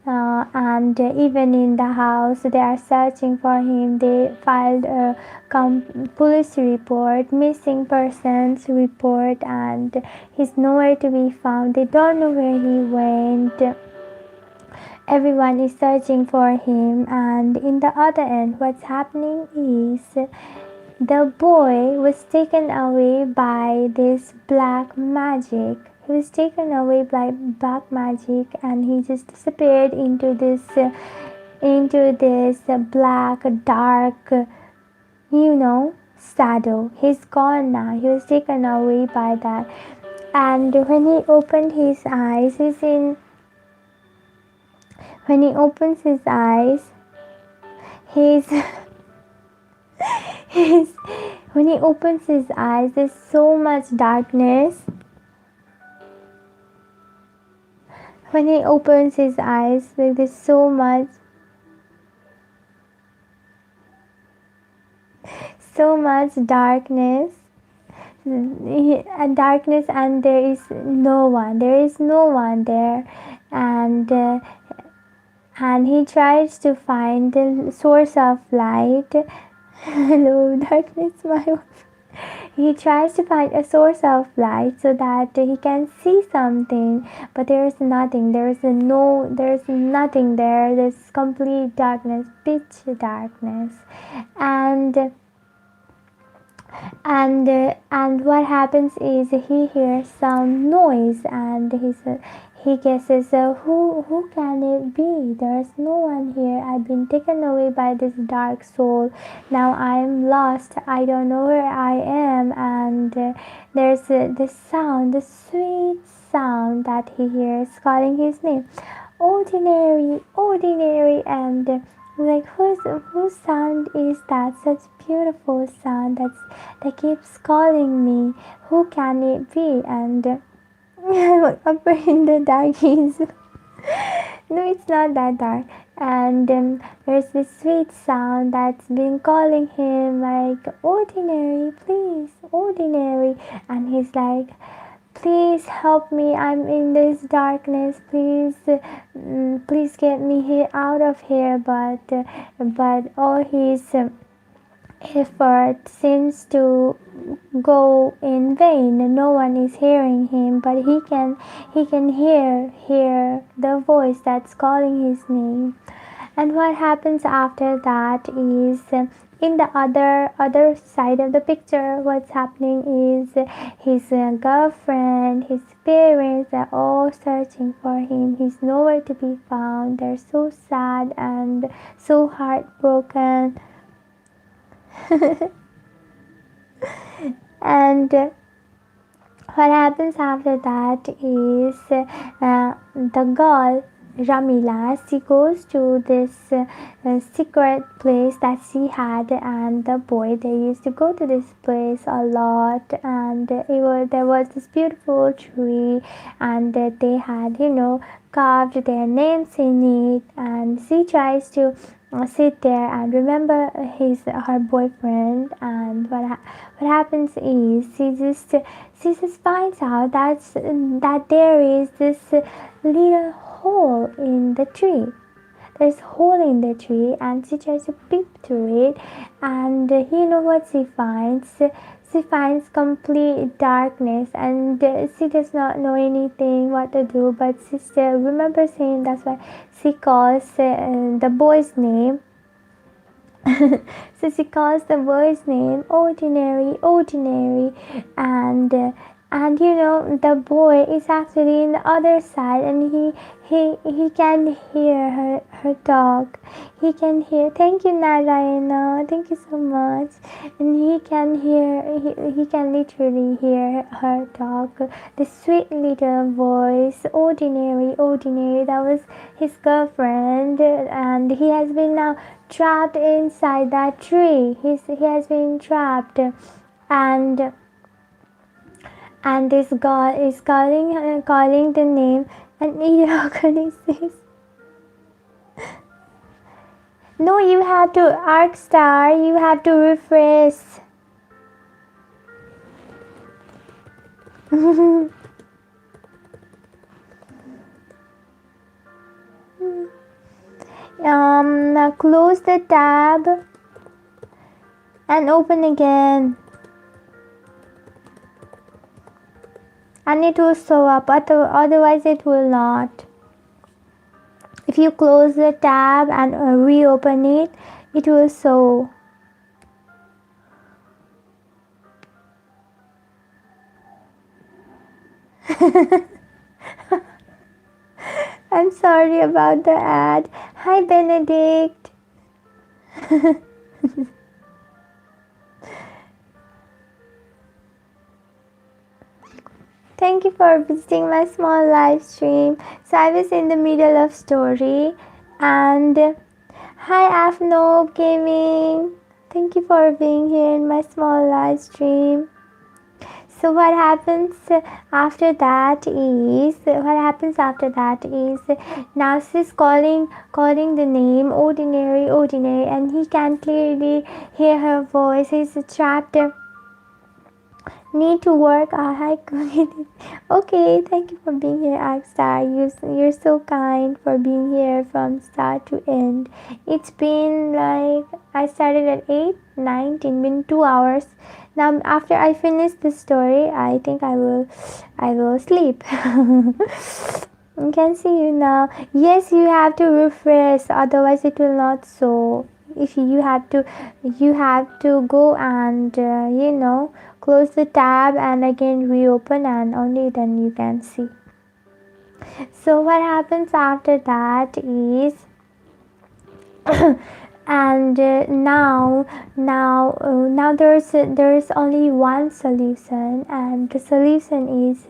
and even in the house they are searching for him. They filed a police report, missing persons report, and he's nowhere to be found. They don't know where he went. Everyone is searching for him, and in the other end, what's happening is the boy was taken away by this black magic. He was taken away by black magic, and he just disappeared into this black, dark, shadow. He's gone now. He was taken away by that. And when he opened his eyes, when he opens his eyes, he's when he opens his eyes, there's so much darkness. When he opens his eyes, there's so much darkness. Darkness, and there is no one there, and he tries to find the source of light. Hello, darkness, my wife. He tries to find a source of light so that he can see something, but there is nothing. There is nothing there. There's complete darkness, pitch darkness, and what happens is he hears some noise, and he guesses, who can it be? There's no one here. I've been taken away by this dark soul. Now I am lost. I don't know where I am. And there's this sound, the sweet sound that he hears calling his name. Ordinary, ordinary. And like, whose sound is that? Such beautiful sound that keeps calling me. Who can it be? And up in the dark is no, it's not that dark. And there's this sweet sound that's been calling him, like, ordinary, please, ordinary. And he's like, please help me, I'm in this darkness, please, please get me out of here. But all his effort seems to go in vain. No one is hearing him, but he can hear the voice that's calling his name. And what happens after that is, in the other side of the picture, what's happening is his girlfriend, his parents are all searching for him. He's nowhere to be found. They're so sad and so heartbroken. And what happens after that is, the girl Ramila, she goes to this secret place that she had, and the boy, they used to go to this place a lot, and there was this beautiful tree, and they had carved their names in it, and she tries to sit there and remember her boyfriend. And what happens is she just finds out that there is this little hole in the tree. There's a hole in the tree, and she tries to peep through it, and what she finds? She finds complete darkness, and she does not know anything what to do, but she still remembers him. That's why she calls the boy's name. So she calls the boy's name ordinary, ordinary, and and the boy is actually in the other side, and he can hear her dog. He can hear, thank you Narayana, thank you so much. And he can hear, he can literally hear her dog, the sweet little voice, ordinary, that was his girlfriend, and he has been now trapped inside that tree. He has been trapped, and this god is calling the name, and Iraqani says, no, you have to, arc star, you have to refresh. Now close the tab and open again, and it will show up, otherwise it will not. If you close the tab and reopen it, it will show. I'm sorry about the ad. Hi Benedict. Thank you for visiting my small live stream. So I was in the middle of story, and hi Afnob Gaming. Thank you for being here in my small live stream. So what happens after that is now she's calling the name ordinary, and he can clearly hear her voice. He's trapped. Need to work. Hi, okay, thank you for being here, Akstar. You're so kind for being here from start to end. It's been like, I started at 8, 9, 10, been 2 hours. Now after I finish this story, I think I will sleep. I can see you now. Yes, you have to refresh, otherwise it will not show. If you have to go and close the tab and again reopen, and only then you can see. So what happens after that is and now there's only one solution, and the solution is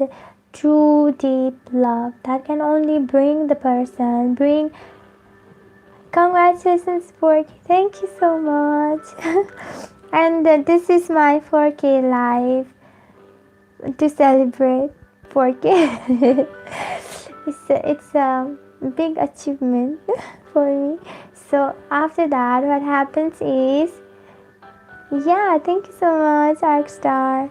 true deep love that can only bring the person, congratulations 4K, thank you so much. And this is my 4K live to celebrate 4K. It's a big achievement for me. So after that, what happens is, yeah, thank you so much, Arkstar.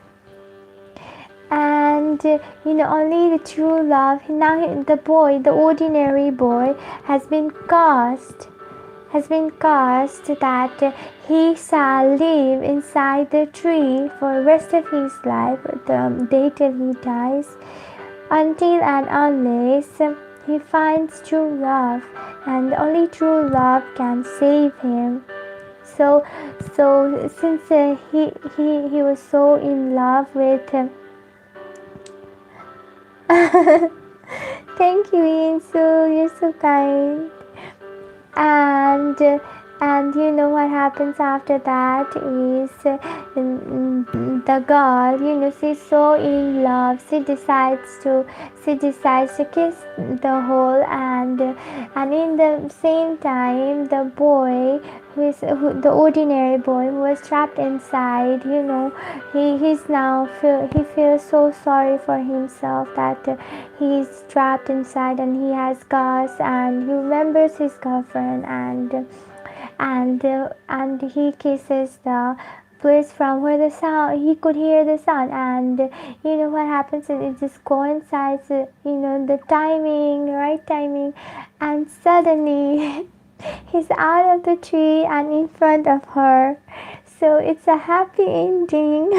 And only the true love. Now the ordinary boy has been cast that he shall live inside the tree for the rest of his life, the day till he dies, until and unless he finds true love, and only true love can save him. So since he was so in love with him. Thank you, Insu, you're so kind. And what happens after that is the girl, she's so in love, she decides to kiss the hole, and in the same time the boy the ordinary boy who was trapped inside, he feels so sorry for himself that he's trapped inside, and he has gas, and he remembers his girlfriend, and he kisses the place from where the sound, he could hear the sound, and what happens is it just coincides, the right timing, and suddenly he's out of the tree and in front of her. So it's a happy ending.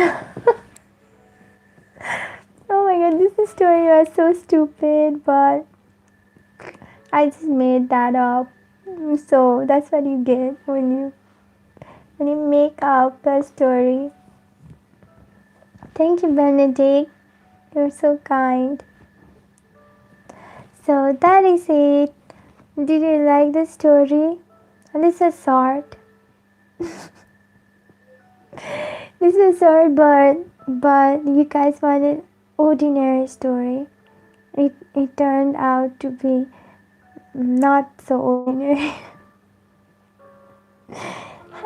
Oh my god, this story was so stupid, but I just made that up. So that's what you get when you make up a story. Thank you, Benedict. You're so kind. So that is it. Did you like the story? This is short. This is short, but you guys wanted ordinary story. It turned out to be not so ordinary.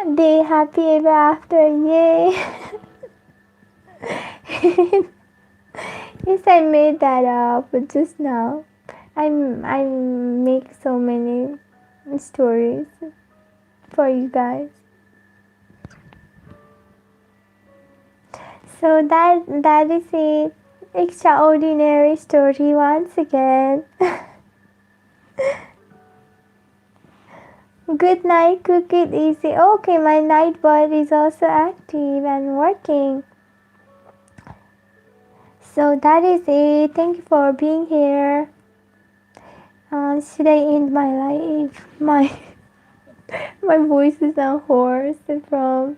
They happy ever after, yay! Yes, I made that up just now. I make so many stories for you guys. So that is it. Extraordinary story once again. Good night, cook it easy. Okay, my night bird is also active and working. So that is it. Thank you for being here. Should I end my life? My voice is now hoarse from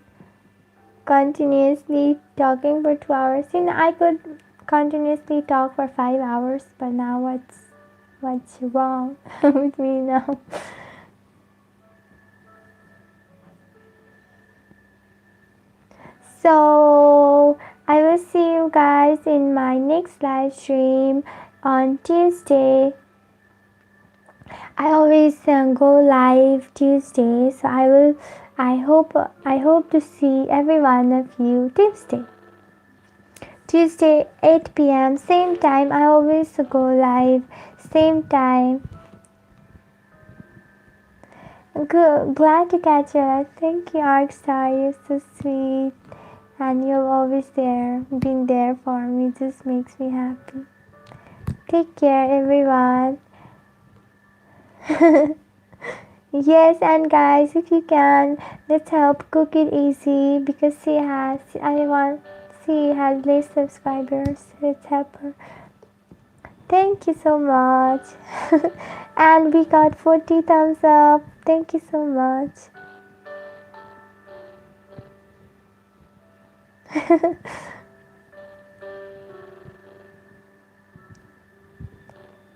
continuously talking for 2 hours. I could continuously talk for 5 hours, but now what's wrong with me now? So I will see you guys in my next live stream on Tuesday. I always go live Tuesday, so I hope to see every one of you Tuesday 8 p.m. same time. I always go live same time. Glad to catch you up. Thank you, Arkstar. You're so sweet. And you're always there, been there for me. Just makes me happy. Take care, everyone. Yes, and guys, if you can, let's help Cook It Easy because she has less subscribers. Let's help her. Thank you so much. And we got 40 thumbs up. Thank you so much.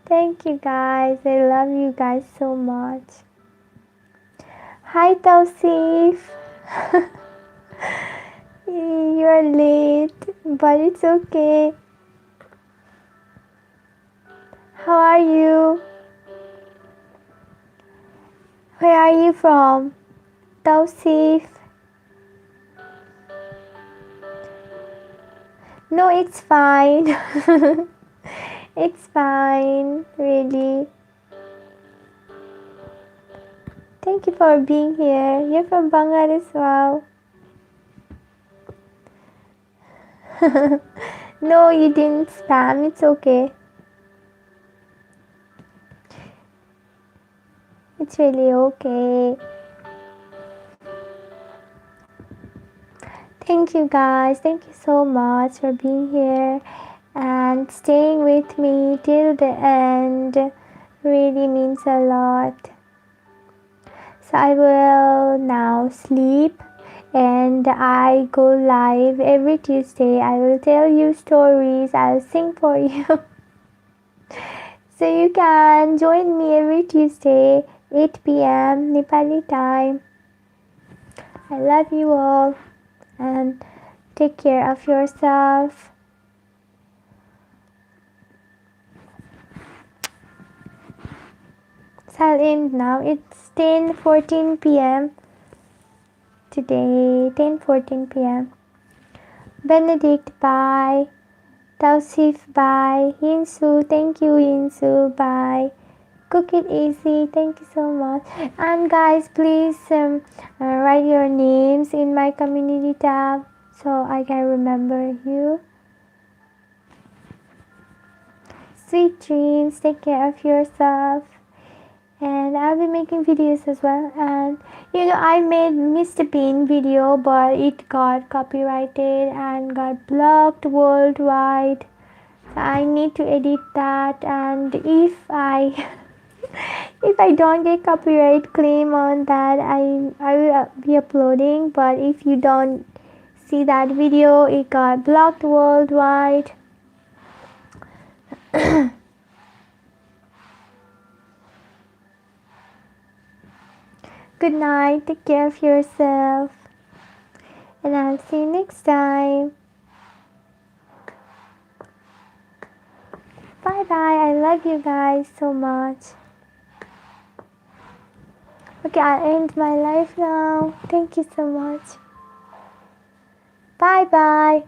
Thank you guys. I love you guys so much. Hi Tausif. You're late, but it's okay. How are you? Where are you from? Tausif. No, it's fine. It's fine, really. Thank you for being here. You're from Bangladesh, wow. No, you didn't spam. It's okay. It's really okay. Thank you guys. Thank you so much for being here and staying with me till the end. Really means a lot. So I will now sleep and I go live every Tuesday. I will tell you stories. I'll sing for you. So you can join me every Tuesday 8 p.m. Nepali time. I love you all and take care of yourself. So I'll end now. It's 10:14 p.m. today. 10:14 p.m. Benedict, bye. Tausif, bye. Hinsu, thank you, Hinsu, bye. Cook It Easy, thank you so much. And guys, please write your names in my community tab so I can remember you. Sweet dreams, take care of yourself. And I'll be making videos as well. And I made Mr. Bean video, but it got copyrighted and got blocked worldwide. So I need to edit that, and if I don't get copyright claim on that, I will be uploading. But if you don't see that video, it got blocked worldwide. Good night. Take care of yourself. And I'll see you next time. Bye bye. I love you guys so much. Okay, I'll end my life now. Thank you so much. Bye bye.